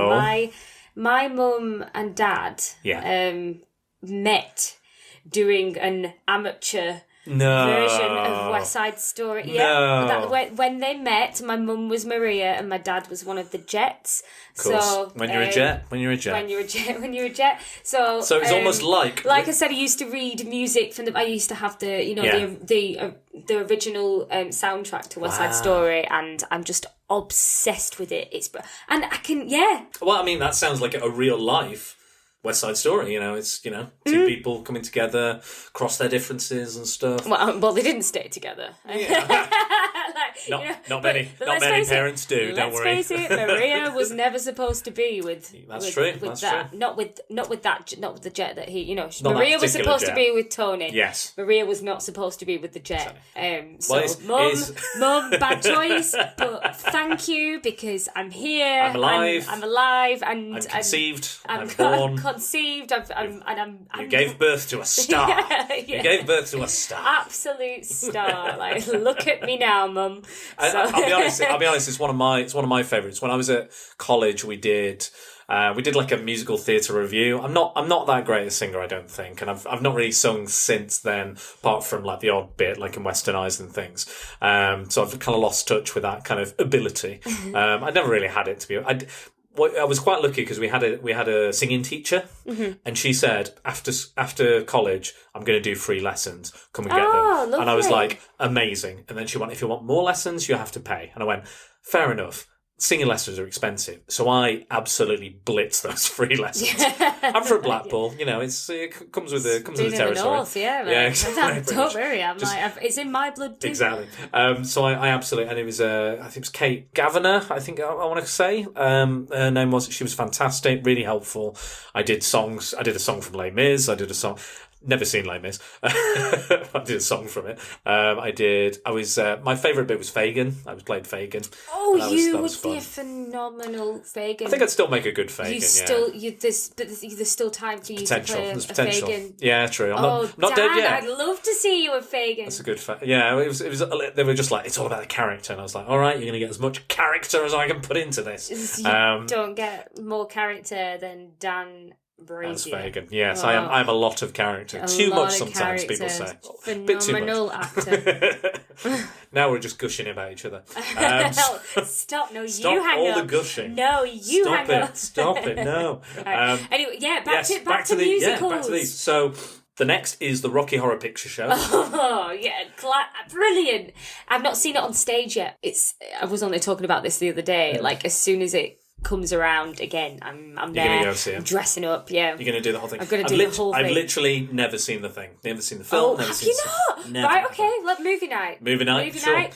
[SPEAKER 3] my mum and dad met doing an amateur version of West Side Story.
[SPEAKER 2] No.
[SPEAKER 3] Yeah, when they met, my mum was Maria and my dad was one of the Jets.
[SPEAKER 2] Of course. So when you're a jet.
[SPEAKER 3] So
[SPEAKER 2] it's almost like
[SPEAKER 3] I said, I used to read music from I used to have the original soundtrack to West Side Story, and I'm just obsessed with it. And I can
[SPEAKER 2] Well, I mean, that sounds like a real life West Side Story, it's, two people coming together, cross their differences and stuff.
[SPEAKER 3] Well, they didn't stay together.
[SPEAKER 2] Yeah. Not many parents do. Don't worry.
[SPEAKER 3] Let's face it, Maria was never supposed to be with.
[SPEAKER 2] That's true.
[SPEAKER 3] Not with the jet that he.
[SPEAKER 2] Maria
[SPEAKER 3] was supposed to be with Tony.
[SPEAKER 2] Yes.
[SPEAKER 3] Maria was not supposed to be with the jet.
[SPEAKER 2] Mum,
[SPEAKER 3] bad choice, but thank you because I'm here.
[SPEAKER 2] I'm alive.
[SPEAKER 3] I'm alive, and
[SPEAKER 2] I'm conceived. I'm
[SPEAKER 3] born.
[SPEAKER 2] born.
[SPEAKER 3] Conceived.
[SPEAKER 2] You gave birth to a star.
[SPEAKER 3] Yeah.
[SPEAKER 2] You gave birth to a star.
[SPEAKER 3] Absolute star. Like, look at me now, Mum.
[SPEAKER 2] I'll be honest. It's one of my favourites. When I was at college, we did like a musical theatre review. I'm not that great a singer, I don't think, and I've not really sung since then, apart from like the odd bit, like in Western Eyes and things. So I've kind of lost touch with that kind of ability. I never really had it, to be. I was quite lucky because we had a singing teacher, and she said after college I'm going to do free lessons. Come and get them.
[SPEAKER 3] Lovely.
[SPEAKER 2] And I was like, amazing. And then she went, if you want more lessons, you have to pay. And I went, fair enough. Singing lessons are expensive, so I absolutely blitz those free lessons. I'm from Blackpool, it comes with the territory.
[SPEAKER 3] North, exactly. Don't worry, it's in my blood too.
[SPEAKER 2] Exactly. So I absolutely, and it was I think it was Kate Gaviner. I think I want to say her name was. She was fantastic, really helpful. I did songs. I did a song from Les Mis. I did a song. Never seen Les Mis. I did a song from it. My favourite bit was Fagin. I played Fagin.
[SPEAKER 3] Oh, you would be a phenomenal Fagin.
[SPEAKER 2] I think I'd still make a good Fagin.
[SPEAKER 3] There's still time for you to play a Fagin.
[SPEAKER 2] Yeah, true. I'm not dead yet.
[SPEAKER 3] I'd love to see you a Fagin.
[SPEAKER 2] That's a good yeah, it was. They were just like, it's all about the character, and I was like, all right, you're going to get as much character as I can put into this.
[SPEAKER 3] You don't get more character than Dan Brazier.
[SPEAKER 2] As Fagin. Yes, I'm a lot of character. Too much sometimes, people say.
[SPEAKER 3] Phenomenal actor.
[SPEAKER 2] Now we're just gushing about each other.
[SPEAKER 3] Stop! No,
[SPEAKER 2] stop
[SPEAKER 3] you hang
[SPEAKER 2] all
[SPEAKER 3] up.
[SPEAKER 2] the gushing.
[SPEAKER 3] No, you hang up.
[SPEAKER 2] Stop it! No.
[SPEAKER 3] Anyway, back to musicals.
[SPEAKER 2] Yeah, back to these. So the next is the Rocky Horror Picture Show.
[SPEAKER 3] Oh yeah, brilliant! I've not seen it on stage yet. I was only talking about this the other day. Yeah. Like as soon as it comes around again, I'm there. You're gonna go see it. Dressing up, yeah.
[SPEAKER 2] You're gonna do the whole thing.
[SPEAKER 3] I'm gonna do the whole thing.
[SPEAKER 2] I've literally never seen the thing. Never seen the film.
[SPEAKER 3] Have you not?
[SPEAKER 2] Never.
[SPEAKER 3] Right, okay. Movie night.
[SPEAKER 2] Movie night. Sure.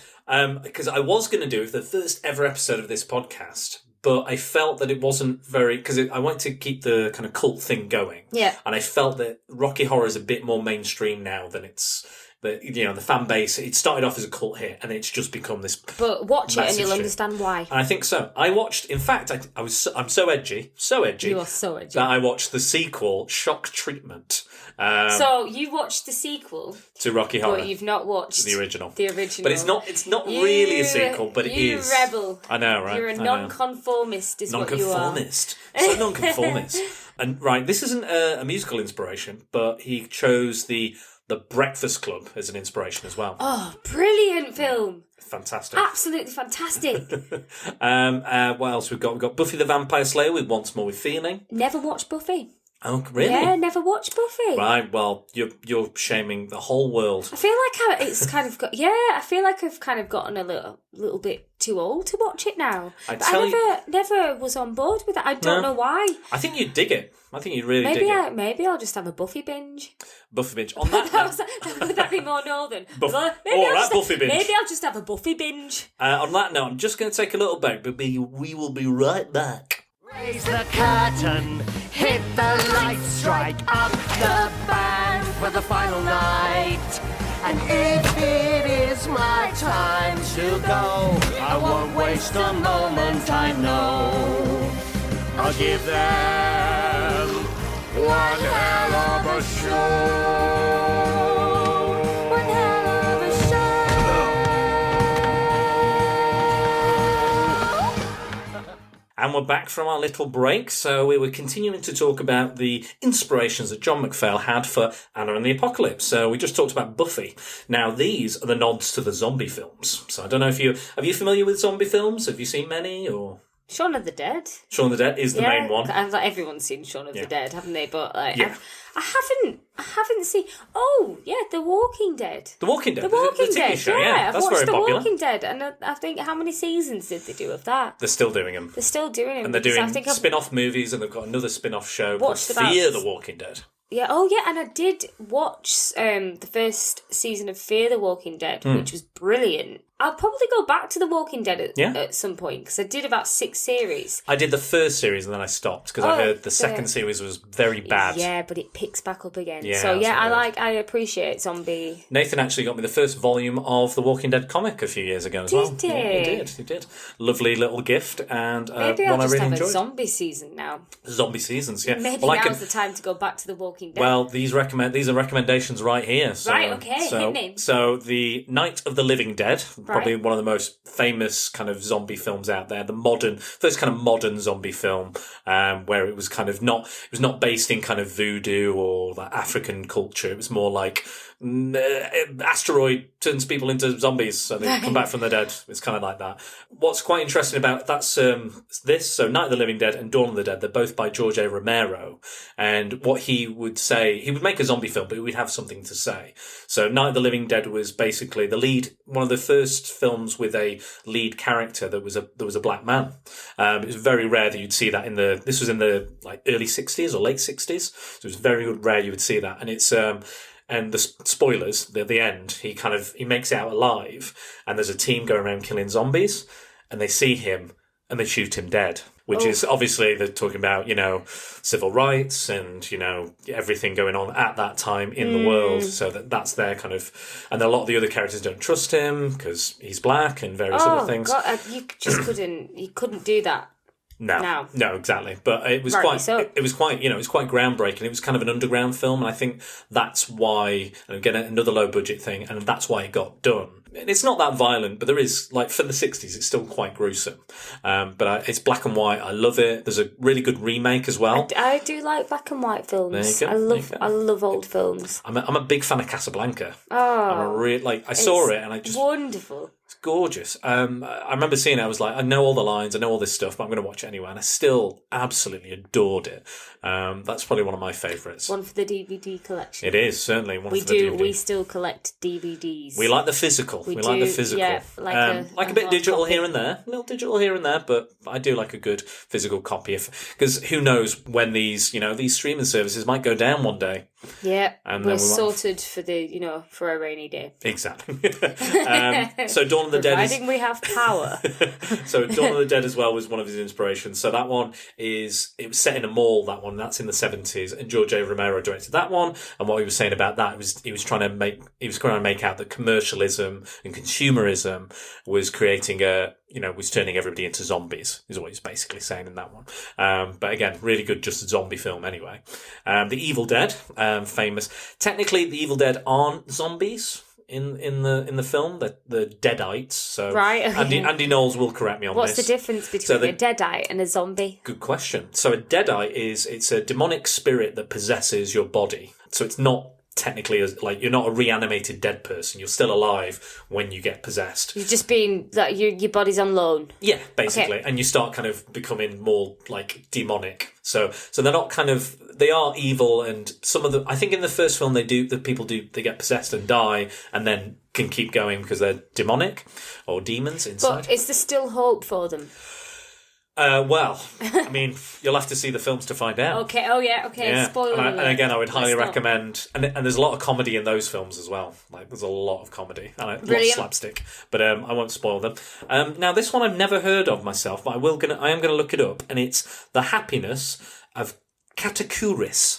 [SPEAKER 2] Because I was gonna do the first ever episode of this podcast, but I felt that it wasn't very because I wanted to keep the kind of cult thing going.
[SPEAKER 3] Yeah.
[SPEAKER 2] And I felt that Rocky Horror is a bit more mainstream now than it's. The fan base, it started off as a cult hit and it's just become this.
[SPEAKER 3] But watch it and you'll understand why.
[SPEAKER 2] And I think so. I watched, in fact, I'm so edgy.
[SPEAKER 3] You are so edgy.
[SPEAKER 2] That I watched the sequel, Shock Treatment.
[SPEAKER 3] So you watched the sequel
[SPEAKER 2] to Rocky Horror.
[SPEAKER 3] But you've not watched
[SPEAKER 2] the original.
[SPEAKER 3] But
[SPEAKER 2] it's not really a sequel, but it is.
[SPEAKER 3] You rebel.
[SPEAKER 2] I know, right?
[SPEAKER 3] You're a nonconformist, is what you are.
[SPEAKER 2] Nonconformist. So nonconformist. And right, this isn't a musical inspiration, but he chose the Breakfast Club as an inspiration as well.
[SPEAKER 3] Oh, brilliant film.
[SPEAKER 2] Fantastic.
[SPEAKER 3] Absolutely fantastic.
[SPEAKER 2] What else we've got? We've got Buffy the Vampire Slayer with Once More with Feeling.
[SPEAKER 3] Never watched Buffy.
[SPEAKER 2] Oh, really?
[SPEAKER 3] Yeah, never watched Buffy.
[SPEAKER 2] Right, well, you're shaming the whole world.
[SPEAKER 3] I feel like I feel like I've kind of gotten a little bit too old to watch it now. I never was on board with it. I don't know why.
[SPEAKER 2] I think you'd dig it. I think you'd really dig it.
[SPEAKER 3] Maybe I'll just have a Buffy binge.
[SPEAKER 2] Buffy binge. On that
[SPEAKER 3] would that be more northern?
[SPEAKER 2] Buffy binge.
[SPEAKER 3] Maybe I'll just have a Buffy binge.
[SPEAKER 2] On that note, I'm just going to take a little break, but we will be right back.
[SPEAKER 4] Raise the curtain, hit the light, strike up the band for the final night. And if it is my time to go, I won't waste a moment, I know. I'll give them one hell of a show. One hell of a show.
[SPEAKER 2] And we're back from our little break, so we were continuing to talk about the inspirations that John McPhail had for Anna and the Apocalypse. So we just talked about Buffy. Now these are the nods to the zombie films. So I don't know if are you familiar with zombie films? Have you seen many or?
[SPEAKER 3] Shaun of the Dead.
[SPEAKER 2] Shaun of the Dead is the main one.
[SPEAKER 3] Everyone's seen Shaun of the Dead, haven't they? But
[SPEAKER 2] yeah.
[SPEAKER 3] I haven't seen. Oh yeah, The Walking Dead.
[SPEAKER 2] The Walking Dead.
[SPEAKER 3] The Walking
[SPEAKER 2] TV
[SPEAKER 3] Dead.
[SPEAKER 2] show.
[SPEAKER 3] Yeah,
[SPEAKER 2] that's very popular.
[SPEAKER 3] The Walking Dead, and I think how many seasons did they do of that?
[SPEAKER 2] They're still doing them. And they're doing spin-off movies, and they've got another spin-off show called Fear the Walking Dead.
[SPEAKER 3] Yeah. Oh yeah, and I did watch the first season of Fear the Walking Dead, which was brilliant. I'll probably go back to The Walking Dead
[SPEAKER 2] Yeah.
[SPEAKER 3] at some point, because I did about 6 series.
[SPEAKER 2] I did the first series and then I stopped because I heard the second series was very bad.
[SPEAKER 3] Yeah, but it picks back up again.
[SPEAKER 2] Yeah,
[SPEAKER 3] so
[SPEAKER 2] that's
[SPEAKER 3] yeah,
[SPEAKER 2] what
[SPEAKER 3] I appreciate zombie.
[SPEAKER 2] Nathan actually got me the first volume of the Walking Dead comic a few years ago as well.
[SPEAKER 3] Did he?
[SPEAKER 2] Yeah, he did. Lovely little gift, and
[SPEAKER 3] Maybe
[SPEAKER 2] one
[SPEAKER 3] I'll
[SPEAKER 2] I
[SPEAKER 3] just
[SPEAKER 2] really
[SPEAKER 3] have
[SPEAKER 2] enjoyed.
[SPEAKER 3] a zombie season now.
[SPEAKER 2] Zombie seasons, yeah.
[SPEAKER 3] Maybe
[SPEAKER 2] Well,
[SPEAKER 3] now's the time to go back to The Walking Dead.
[SPEAKER 2] Well, these are recommendations right here. So,
[SPEAKER 3] Right, okay, hit me.
[SPEAKER 2] So, the Night of the Living Dead, probably
[SPEAKER 3] Right.
[SPEAKER 2] one of the most famous kind of zombie films out there. First kind of modern zombie film, where it was kind of not based in kind of voodoo or like African culture. It was more like asteroid turns people into zombies, so they come back from the dead. It's kind of like that. What's quite interesting about that's this, so Night of the Living Dead and Dawn of the Dead, they're both by George A. Romero, and what he would say, he would make a zombie film, but he would have something to say. So Night of the Living Dead was basically one of the first films with a lead character that was a black man. It was very rare that you'd see that this was in the like early 60s or late 60s, so it was very rare you would see that, and it's and the spoilers, at the end, he makes it out alive, and there's a team going around killing zombies, and they see him, and they shoot him dead. Which is, obviously, they're talking about, civil rights and, everything going on at that time in the world. So that's their kind of... And a lot of the other characters don't trust him because he's black and various other things.
[SPEAKER 3] God, you just couldn't do that.
[SPEAKER 2] No, exactly. But it was it was quite groundbreaking. It was kind of an underground film, and I think that's why, and again, another low budget thing, and that's why it got done. And it's not that violent, but there is, like, for the 60s, it's still quite gruesome. But it's black and white. I love it. There's a really good remake as well.
[SPEAKER 3] I do like black and white films.
[SPEAKER 2] There you go.
[SPEAKER 3] I love old films.
[SPEAKER 2] I'm a big fan of Casablanca.
[SPEAKER 3] Oh,
[SPEAKER 2] I saw it and I just...
[SPEAKER 3] Wonderful.
[SPEAKER 2] It's gorgeous. I remember seeing it. I was like, I know all the lines, I know all this stuff, but I'm going to watch it anyway. And I still absolutely adored it. That's probably one of my favourites.
[SPEAKER 3] One for the DVD collection.
[SPEAKER 2] It is, certainly. One for the DVD.
[SPEAKER 3] We still collect DVDs.
[SPEAKER 2] We like the physical. We like the physical.
[SPEAKER 3] Yeah, like
[SPEAKER 2] a bit digital
[SPEAKER 3] copy.
[SPEAKER 2] here and there. A little digital here and there, but I do like a good physical copy. Because who knows when these streaming services might go down one day.
[SPEAKER 3] Yeah,
[SPEAKER 2] and
[SPEAKER 3] we're sorted for a rainy day.
[SPEAKER 2] Exactly. So Dawn of the Dead
[SPEAKER 3] Providing we have power.
[SPEAKER 2] So Dawn of the Dead as well was one of his inspirations. So that one it was set in a mall, that one. That's in the 70s. And George A. Romero directed that one. And what he was saying about that was he was trying to make out that commercialism and consumerism was creating was turning everybody into zombies, is what he's basically saying in that one. But again, really good, just a zombie film anyway. The Evil Dead, famous. Technically, the Evil Dead aren't zombies in the film. The Deadites. So
[SPEAKER 3] right. Okay.
[SPEAKER 2] Andy Knowles will correct me on
[SPEAKER 3] What's
[SPEAKER 2] this.
[SPEAKER 3] the difference between a Deadite and a zombie?
[SPEAKER 2] Good question. So a Deadite it's a demonic spirit that possesses your body. So it's not technically you're not a reanimated dead person. You're still alive when you get possessed.
[SPEAKER 3] You've just been your body's on loan.
[SPEAKER 2] Yeah, basically, okay. And you start kind of becoming more like demonic. So they're not they are evil, and some of I think in the first film they get possessed and die, and then can keep going because they're demonic or demons inside.
[SPEAKER 3] But is there still hope for them?
[SPEAKER 2] Well, I mean, you'll have to see the films to find out.
[SPEAKER 3] Okay. Oh, yeah. Okay.
[SPEAKER 2] Yeah.
[SPEAKER 3] Spoiler alert.
[SPEAKER 2] And again, I would highly recommend. And there's a lot of comedy in those films as well. Like, there's a lot of comedy and a lot of slapstick. But I won't spoil them. Now, this one I've never heard of myself, but I am gonna look it up, and it's The Happiness of Katakouris.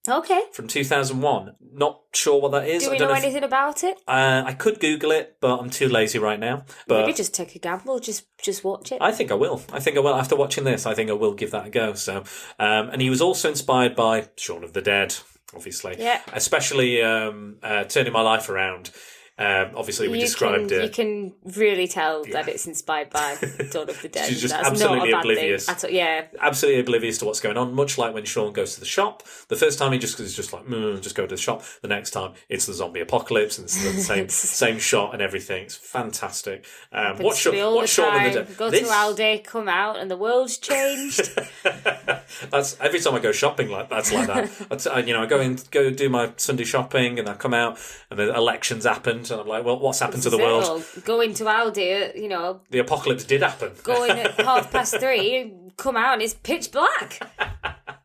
[SPEAKER 3] Okay.
[SPEAKER 2] From 2001. Not sure what that is.
[SPEAKER 3] Do we know anything about it?
[SPEAKER 2] I could Google it, but I'm too lazy right now. But
[SPEAKER 3] maybe just take a gamble, just watch it.
[SPEAKER 2] I think I will. After watching this, I think I will give that a go. So, and he was also inspired by Shaun of the Dead, obviously.
[SPEAKER 3] Yeah.
[SPEAKER 2] Especially Turning My Life Around. Obviously, we described it.
[SPEAKER 3] You can really tell that it's inspired by Dawn of the Dead.
[SPEAKER 2] She's just
[SPEAKER 3] That's
[SPEAKER 2] absolutely
[SPEAKER 3] not a bad
[SPEAKER 2] oblivious.
[SPEAKER 3] Thing. Yeah,
[SPEAKER 2] absolutely oblivious to what's going on. Much like when Sean goes to the shop. The first time he just like, just go to the shop. The next time it's the zombie apocalypse and it's the same shot and everything. It's fantastic. What's Shaun of the Dead?
[SPEAKER 3] Go to Aldi, come out, and the world's changed.
[SPEAKER 2] That's every time I go shopping. That's like that. I go do my Sunday shopping, and I come out, and the elections happened. And I'm like, well, what's happened to the world?
[SPEAKER 3] Go into Aldi,
[SPEAKER 2] The apocalypse did happen.
[SPEAKER 3] Go in at 3:30, come out and it's pitch black.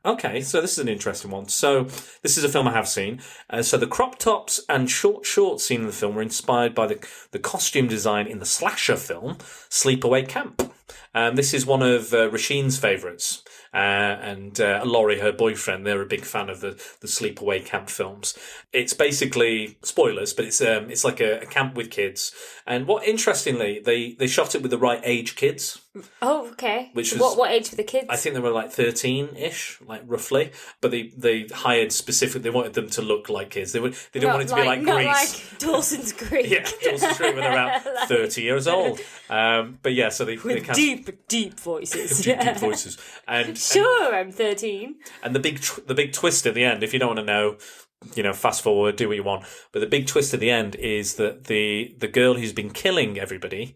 [SPEAKER 2] Okay, so this is an interesting one. So this is a film I have seen. So the crop tops and short shorts seen in the film were inspired by the costume design in the slasher film Sleepaway Camp. This is one of Rasheen's favourites. And Laurie, her boyfriend, they're a big fan of the Sleepaway Camp films. It's basically spoilers, but it's like a camp with kids. And interestingly, they shot it with the right age kids.
[SPEAKER 3] Oh, okay.
[SPEAKER 2] Which
[SPEAKER 3] was, what age were the kids?
[SPEAKER 2] I think they were like 13-ish, like roughly. But they hired specifically. They wanted them to look like kids. They didn't want it to be like
[SPEAKER 3] not
[SPEAKER 2] Grease.
[SPEAKER 3] like Dawson's Creek.
[SPEAKER 2] Yeah, Dawson's Creek when they're around 30 years old. But yeah, so they
[SPEAKER 3] with deep voices.
[SPEAKER 2] deep voices. And
[SPEAKER 3] sure, I'm 13.
[SPEAKER 2] And the big twist at the end, if you don't want to know, fast forward, do what you want. But the big twist at the end is that the girl who's been killing everybody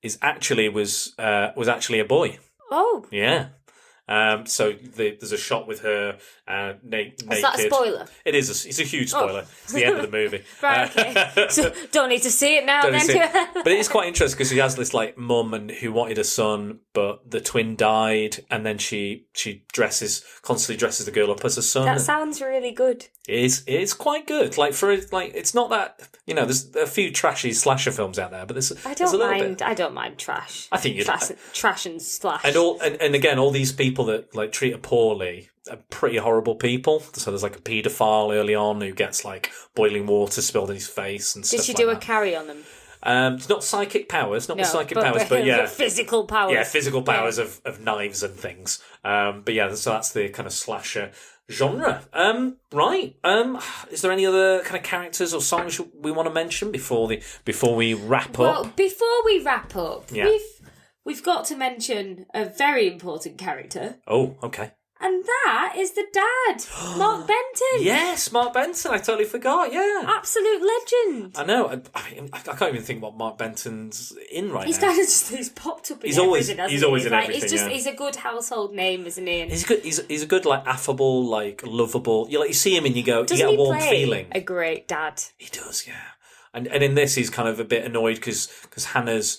[SPEAKER 2] was actually a boy.
[SPEAKER 3] Oh.
[SPEAKER 2] Yeah. So there's a shot with her naked.
[SPEAKER 3] Is that a spoiler?
[SPEAKER 2] It is. It's a huge spoiler. It's the end of the movie.
[SPEAKER 3] Right, okay. So don't need to see it now then.
[SPEAKER 2] But it is quite interesting because she has this like mum who wanted a son, but the twin died, and then she constantly dresses the girl up as a son.
[SPEAKER 3] That sounds really good.
[SPEAKER 2] It is quite good. Like it's not that there's a few trashy slasher films out there, but there's a little bit.
[SPEAKER 3] I don't mind trash.
[SPEAKER 2] I think you
[SPEAKER 3] trash and slash.
[SPEAKER 2] And again, all these people that like treat her poorly are pretty horrible people. So there's like a paedophile early on who gets like boiling water spilled in his face and stuff.
[SPEAKER 3] Did she
[SPEAKER 2] like
[SPEAKER 3] do
[SPEAKER 2] that.
[SPEAKER 3] a carry on them?
[SPEAKER 2] It's not psychic powers, but yeah,
[SPEAKER 3] physical powers.
[SPEAKER 2] Yeah, physical powers of knives and things. But yeah, so that's the kind of slasher genre. Right. Is there any other kind of characters or songs we want to mention before we wrap up?
[SPEAKER 3] Well, before we wrap up,
[SPEAKER 2] yeah.
[SPEAKER 3] we've got to mention a very important character.
[SPEAKER 2] Oh, okay.
[SPEAKER 3] And that is the dad, Mark Benton.
[SPEAKER 2] Yes, Mark Benton. I totally forgot. Yeah,
[SPEAKER 3] absolute legend.
[SPEAKER 2] I know. I can't even think what Mark Benton's in right
[SPEAKER 3] now. He's popped up in
[SPEAKER 2] he's
[SPEAKER 3] everything.
[SPEAKER 2] He's always in everything.
[SPEAKER 3] He's a good household name, isn't he? And
[SPEAKER 2] he's good. He's a good, like affable, like lovable. You see him and you get a warm feeling.
[SPEAKER 3] A great dad.
[SPEAKER 2] He does, yeah. And in this, he's kind of a bit annoyed because Hannah's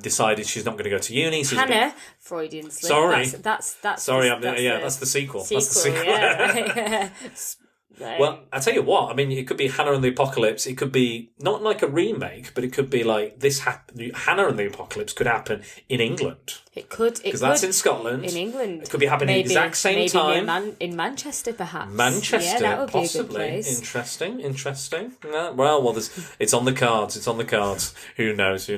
[SPEAKER 2] decided she's not going to go to uni. So
[SPEAKER 3] Hannah, Freudian slip.
[SPEAKER 2] Sorry,
[SPEAKER 3] that's
[SPEAKER 2] sorry. That's the sequel. That's the sequel.
[SPEAKER 3] Yeah.
[SPEAKER 2] Well, I tell you what. I mean, it could be Hannah and the Apocalypse. It could be not like a remake, but it could be like this. Hannah and the Apocalypse could happen in England.
[SPEAKER 3] It could
[SPEAKER 2] because that's in Scotland.
[SPEAKER 3] In England,
[SPEAKER 2] it could be happening at the exact same time.
[SPEAKER 3] In Manchester, perhaps.
[SPEAKER 2] Manchester,
[SPEAKER 3] yeah, that would
[SPEAKER 2] possibly.
[SPEAKER 3] Be a good place.
[SPEAKER 2] Interesting. Yeah, well, it's on the cards. It's on the cards. Who knows?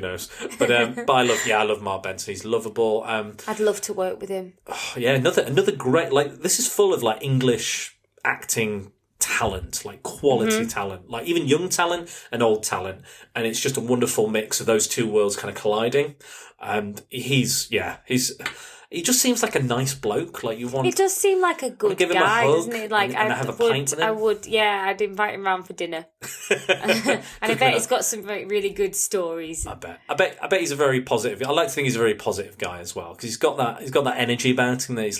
[SPEAKER 2] But I love Mark Benton. He's lovable.
[SPEAKER 3] I'd love to work with him.
[SPEAKER 2] Oh, yeah, another great. Like this is full of like English acting talent, like quality talent, like even young talent and old talent, and it's just a wonderful mix of those two worlds kind of colliding. And he just seems like a nice bloke. Like you want.
[SPEAKER 3] He does seem like a good
[SPEAKER 2] give him
[SPEAKER 3] guy,
[SPEAKER 2] a hug
[SPEAKER 3] doesn't he? Like
[SPEAKER 2] and have a pint with him.
[SPEAKER 3] I would, yeah. I'd invite him round for dinner. And I bet he's got some really good stories.
[SPEAKER 2] I bet he's a very positive. I like to think he's a very positive guy as well because he's got that energy about him. That he's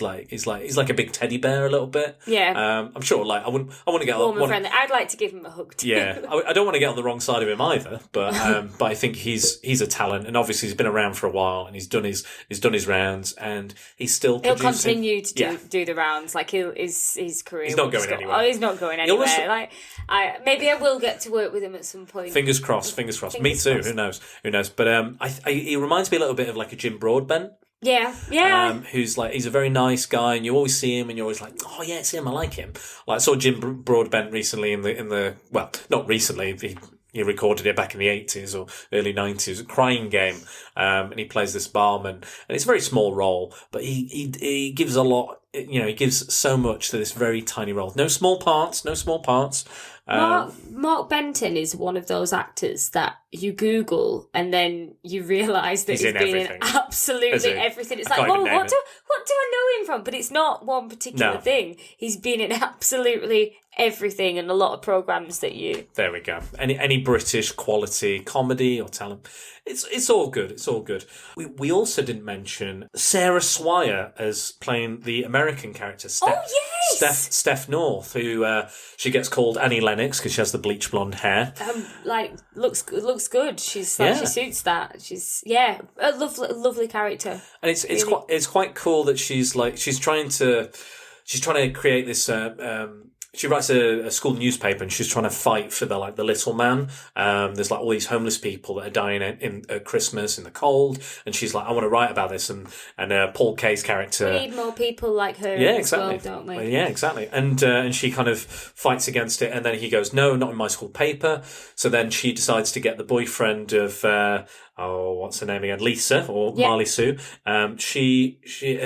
[SPEAKER 2] like a big teddy bear a little bit.
[SPEAKER 3] Yeah.
[SPEAKER 2] I'm sure. Like I want to get
[SPEAKER 3] warm and friendly. I'd like to give him a hug too.
[SPEAKER 2] Yeah. I don't want to get on the wrong side of him either. But I think he's a talent, and obviously he's been around for a while, and he's done his rounds, and he's still.
[SPEAKER 3] He'll continue to do the rounds. Like his career.
[SPEAKER 2] He's not going anywhere.
[SPEAKER 3] Oh, he's not going anywhere. Maybe I will get to work with him at some point.
[SPEAKER 2] Fingers crossed. Me too. Who knows? But he reminds me a little bit of like a Jim Broadbent.
[SPEAKER 3] Yeah.
[SPEAKER 2] Who's like he's a very nice guy, and you always see him, and you're always like, oh yeah, it's him. I like him. Like I saw Jim Broadbent recently in the well, not recently. He recorded it back in the 80s or early 90s, a Crying Game, and he plays this barman, and it's a very small role, but he gives a lot. He gives so much to this very tiny role. No small parts.
[SPEAKER 3] Mark Benton is one of those actors that you Google and then you realise that he's been in absolutely everything. It's like, well, what do I know him from? But it's not one particular thing. He's been in absolutely everything and a lot of programmes that you...
[SPEAKER 2] There we go. Any British quality comedy or talent. It's all good. It's all good. We also didn't mention Sarah Swire as playing the American character, Steph North, who she gets called Annie Lennox because she has the bleach blonde hair.
[SPEAKER 3] Looks good. She suits that. She's a lovely character.
[SPEAKER 2] And it's quite cool that she's she's trying to create this. She writes a school newspaper, and she's trying to fight for the little man. There's like all these homeless people that are dying in at Christmas in the cold, and she's like, I want to write about this. And Paul Kaye's character.
[SPEAKER 3] We need more people like her.
[SPEAKER 2] Yeah,
[SPEAKER 3] as
[SPEAKER 2] exactly.
[SPEAKER 3] well, don't we?
[SPEAKER 2] Well, yeah, exactly. And she kind of fights against it, and then he goes, no, not in my school paper. So then she decides to get the boyfriend of what's her name again? Lisa or Marley Sue. She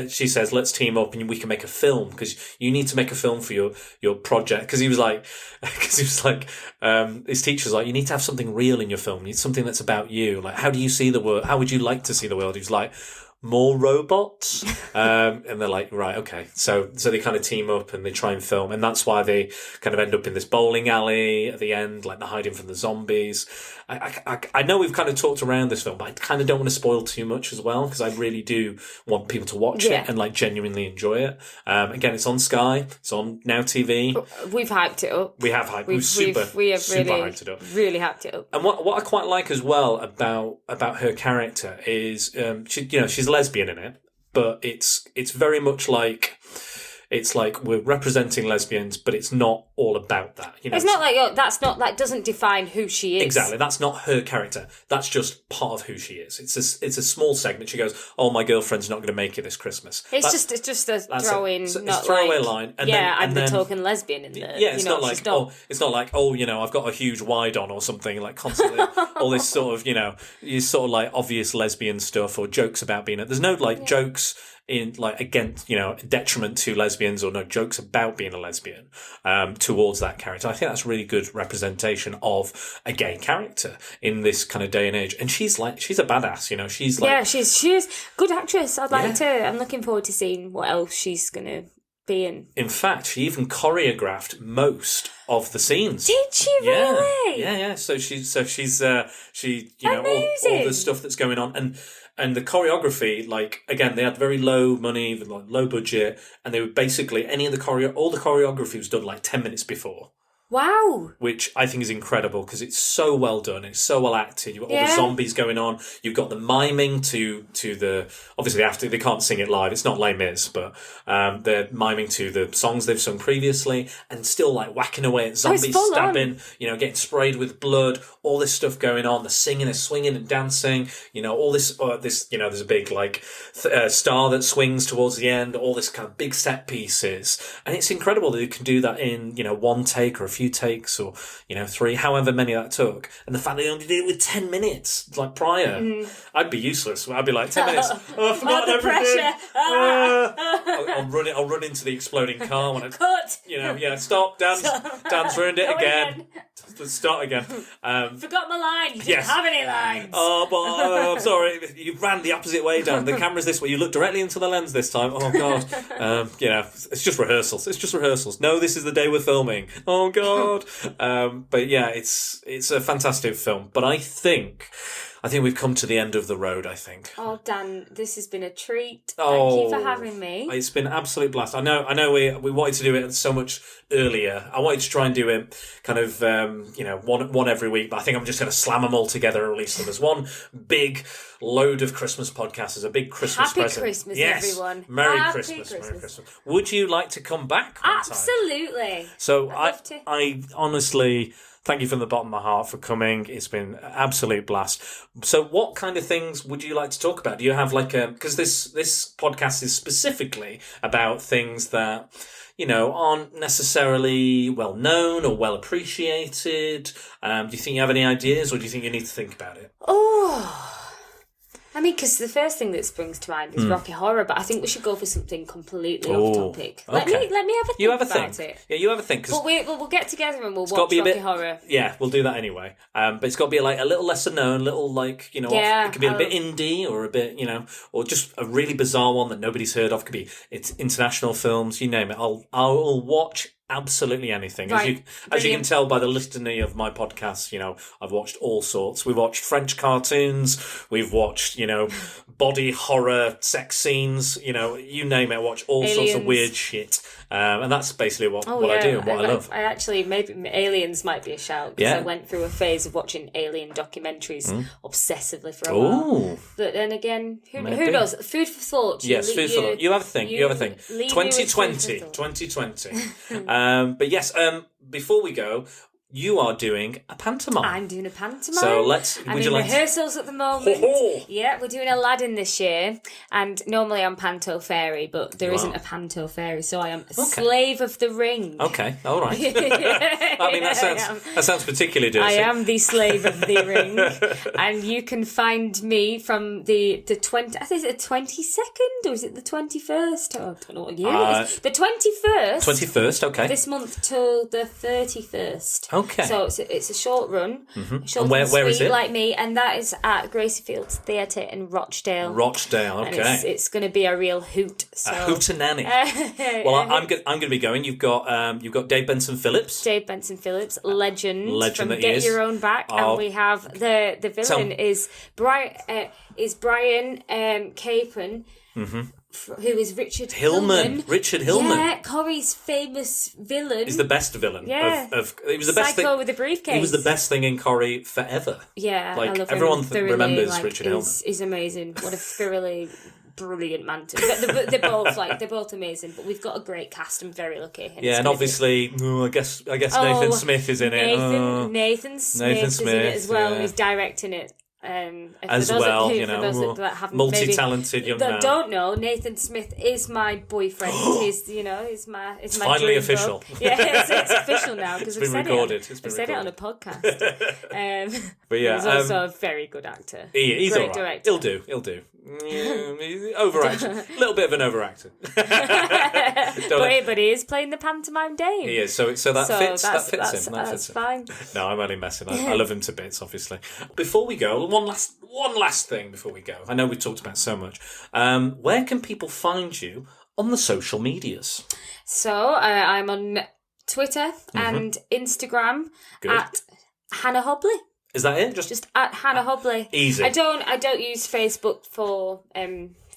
[SPEAKER 2] says, let's team up and we can make a film, because you need to make a film for your project. Because he was like, his teacher's like, you need to have something real in your film. You need something that's about you. Like, how do you see the world? How would you like to see the world? He was like, more robots. And they're like, right, okay. So they kind of team up and they try and film. And that's why they kind of end up in this bowling alley at the end, like they're hiding from the zombies. I know we've kind of talked around this film, but I kind of don't want to spoil too much as well, because I really do want people to watch it and like genuinely enjoy it. Again, it's on Sky. It's on Now TV.
[SPEAKER 3] We've hyped it up.
[SPEAKER 2] We have hyped.
[SPEAKER 3] We have
[SPEAKER 2] super
[SPEAKER 3] really
[SPEAKER 2] hyped it up.
[SPEAKER 3] Really hyped it up.
[SPEAKER 2] And what I quite like as well about her character is she's a lesbian in it, but it's very much like, it's like we're representing lesbians, but it's not all about that.
[SPEAKER 3] It's not like that doesn't define who she is.
[SPEAKER 2] Exactly, that's not her character. That's just part of who she is. It's a small segment. She goes, "Oh, my girlfriend's not going to make it this Christmas."
[SPEAKER 3] It's just a throw-in,
[SPEAKER 2] it's
[SPEAKER 3] not
[SPEAKER 2] a throwaway
[SPEAKER 3] like,
[SPEAKER 2] line. And
[SPEAKER 3] I'm
[SPEAKER 2] then
[SPEAKER 3] the token lesbian in there.
[SPEAKER 2] Yeah, it's not like I've got a huge wide on or something, like constantly all this sort of like obvious lesbian stuff or jokes about being it. There's no jokes in like against detriment to lesbians, or no jokes about being a lesbian towards that character. I think that's really good representation of a gay character in this kind of day and age. And she's a badass, she's like,
[SPEAKER 3] she's good actress. I'm looking forward to seeing what else she's gonna be in.
[SPEAKER 2] In fact, she even choreographed most of the scenes.
[SPEAKER 3] Did she really?
[SPEAKER 2] Yeah. So she's all the stuff that's going on, and the choreography, like, again, they had very low money, like low budget, and they were basically all the choreography was done like 10 minutes before.
[SPEAKER 3] Wow.
[SPEAKER 2] Which I think is incredible, because it's so well done. It's so well acted. You've got all the zombies going on. You've got the miming to the... Obviously, they can't sing it live. It's not Les Mis, but they're miming to the songs they've sung previously, and still like whacking away at zombies, stabbing, getting sprayed with blood, all this stuff going on. The singing, the swinging and dancing, all this, there's a big like star that swings towards the end, all this kind of big set pieces. And it's incredible that you can do that in, one take or a few takes, or 3, however many that took. And the fact they only did it with 10 minutes like prior, I'd be useless. I'd be like 10 minutes. Oh, I've forgotten everything. I'll run into the exploding car when I
[SPEAKER 3] cut.
[SPEAKER 2] Stop, Dan's ruined it again. Let's start again.
[SPEAKER 3] Forgot my line. You didn't have any lines.
[SPEAKER 2] Oh, but I'm sorry. You ran the opposite way down. The camera's this way. You looked directly into the lens this time. Oh God. It's just rehearsals. No, this is the day we're filming. Oh God. But yeah, it's a fantastic film. But I think we've come to the end of the road, I think.
[SPEAKER 3] Oh, Dan, this has been a treat. Thank you for having me.
[SPEAKER 2] It's been an absolute blast. I know we wanted to do it so much earlier. I wanted to try and do it kind of, one every week, but I think I'm just going to slam them all together and release them as one big load of Christmas podcasts, as a big Christmas present.
[SPEAKER 3] Happy Christmas,
[SPEAKER 2] everyone. Merry Christmas. Would you like to come back one
[SPEAKER 3] Absolutely.
[SPEAKER 2] time? So
[SPEAKER 3] I'd love to.
[SPEAKER 2] I honestly... Thank you from the bottom of my heart for coming. It's been an absolute blast. So what kind of things would you like to talk about? Do you have because this podcast is specifically about things that, aren't necessarily well known or well appreciated. Do you think you have any ideas, or do you think you need to think about it?
[SPEAKER 3] Oh, I mean, because the first thing that springs to mind is Rocky Horror, but I think we should go for something completely off topic. Let me have a think about it.
[SPEAKER 2] Yeah, you have a think.
[SPEAKER 3] But we'll get together and we'll watch Rocky Horror.
[SPEAKER 2] Yeah, we'll do that anyway. But it's got to be like a little lesser known, little like, it could be a bit indie, or a bit, or just a really bizarre one that nobody's heard of. It's international films, you name it. I'll watch absolutely anything.
[SPEAKER 3] Right.
[SPEAKER 2] As you can tell by the litany of my podcasts, I've watched all sorts. We've watched French cartoons. We've watched, body horror, sex scenes, you name it. I watch all sorts of weird shit. And that's basically what I do and what I love.
[SPEAKER 3] I actually, maybe Aliens might be a shout, because I went through a phase of watching alien documentaries obsessively for a while. But then again, who knows? Food for thought.
[SPEAKER 2] Yes, food for thought. You have a thing. 2020. But yes, before we go, you are doing a pantomime.
[SPEAKER 3] I'm doing a pantomime.
[SPEAKER 2] So
[SPEAKER 3] I'm in rehearsals at the moment. Yeah, we're doing Aladdin this year. And normally I'm Panto Fairy, but there isn't a Panto Fairy, so I am a slave of the ring.
[SPEAKER 2] Okay, all right. I mean, that sounds particularly dirty.
[SPEAKER 3] I am the slave of the ring. And you can find me from the 20... I think it's the 22nd, or is it the 21st? Oh, I don't know what year it is. The 21st.
[SPEAKER 2] 21st, okay.
[SPEAKER 3] This month till the 31st.
[SPEAKER 2] Okay.
[SPEAKER 3] So it's a short run.
[SPEAKER 2] Mm-hmm. And where is it?
[SPEAKER 3] Like me, and that is at Gracie Fields Theatre in Rochdale.
[SPEAKER 2] Rochdale, okay.
[SPEAKER 3] And it's going to be a real hoot. So.
[SPEAKER 2] A hootenanny. Well, I'm going to be going. You've got Dave Benson Phillips.
[SPEAKER 3] Dave Benson Phillips, legend from
[SPEAKER 2] that
[SPEAKER 3] Get Your Own Back, and we have the villain is Brian Capron. Mm-hmm. Who is Richard Hillman?
[SPEAKER 2] Richard Hillman.
[SPEAKER 3] Yeah, Corrie's famous villain.
[SPEAKER 2] He's the best villain.
[SPEAKER 3] Yeah.
[SPEAKER 2] He was the best thing
[SPEAKER 3] with the briefcase.
[SPEAKER 2] He was the best thing in Corrie forever.
[SPEAKER 3] Yeah,
[SPEAKER 2] like
[SPEAKER 3] I love
[SPEAKER 2] everyone
[SPEAKER 3] him.
[SPEAKER 2] remembers Richard Hillman.
[SPEAKER 3] He's amazing. What a thoroughly brilliant man. They're both amazing. But we've got a great cast. I'm very lucky.
[SPEAKER 2] And obviously, I guess Nathan Smith is in it.
[SPEAKER 3] Nathan Smith is in it as well. Yeah. He's directing it.
[SPEAKER 2] As well, multi-talented young man.
[SPEAKER 3] That don't know, Nathan Smith is my boyfriend. He's my
[SPEAKER 2] finally official.
[SPEAKER 3] Yeah, it's official now because
[SPEAKER 2] I've
[SPEAKER 3] said it on a podcast.
[SPEAKER 2] But yeah,
[SPEAKER 3] he's also a very good actor.
[SPEAKER 2] He's
[SPEAKER 3] great
[SPEAKER 2] all right.
[SPEAKER 3] director.
[SPEAKER 2] He'll do. Overacting, a little bit of an overactor.
[SPEAKER 3] But he is playing the pantomime Dame.
[SPEAKER 2] He is, so that fits him.
[SPEAKER 3] That's fine.
[SPEAKER 2] No, I'm only messing. I love him to bits, obviously. Before we go, one last thing before we go. I know we've talked about so much. Where can people find you on the social medias?
[SPEAKER 3] So I'm on Twitter and Instagram at Hannah Hobley.
[SPEAKER 2] Is that it?
[SPEAKER 3] Just at Hannah Hobley.
[SPEAKER 2] Easy.
[SPEAKER 3] I don't use Facebook for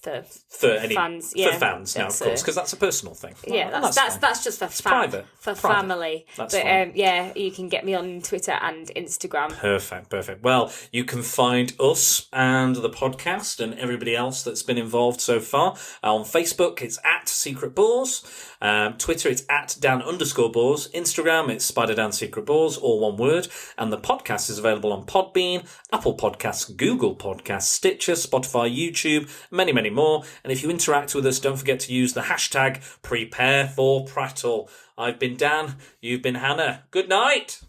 [SPEAKER 3] fans.
[SPEAKER 2] For fans now, of course, because that's a personal thing.
[SPEAKER 3] Yeah, that's just for
[SPEAKER 2] private.
[SPEAKER 3] For family.
[SPEAKER 2] That's fine.
[SPEAKER 3] You can get me on Twitter and Instagram.
[SPEAKER 2] Perfect. Well, you can find us and the podcast and everybody else that's been involved so far on Facebook. It's at Secret Bores. Twitter, it's at Dan_Bores. Instagram, it's SpiderDan Secret Bores, all one word. And the podcast is available on Podbean, Apple Podcasts, Google Podcasts, Stitcher, Spotify, YouTube, many, many more. And if you interact with us, don't forget to use the hashtag #PrepareForPrattle. I've been Dan, you've been Hannah. Good night.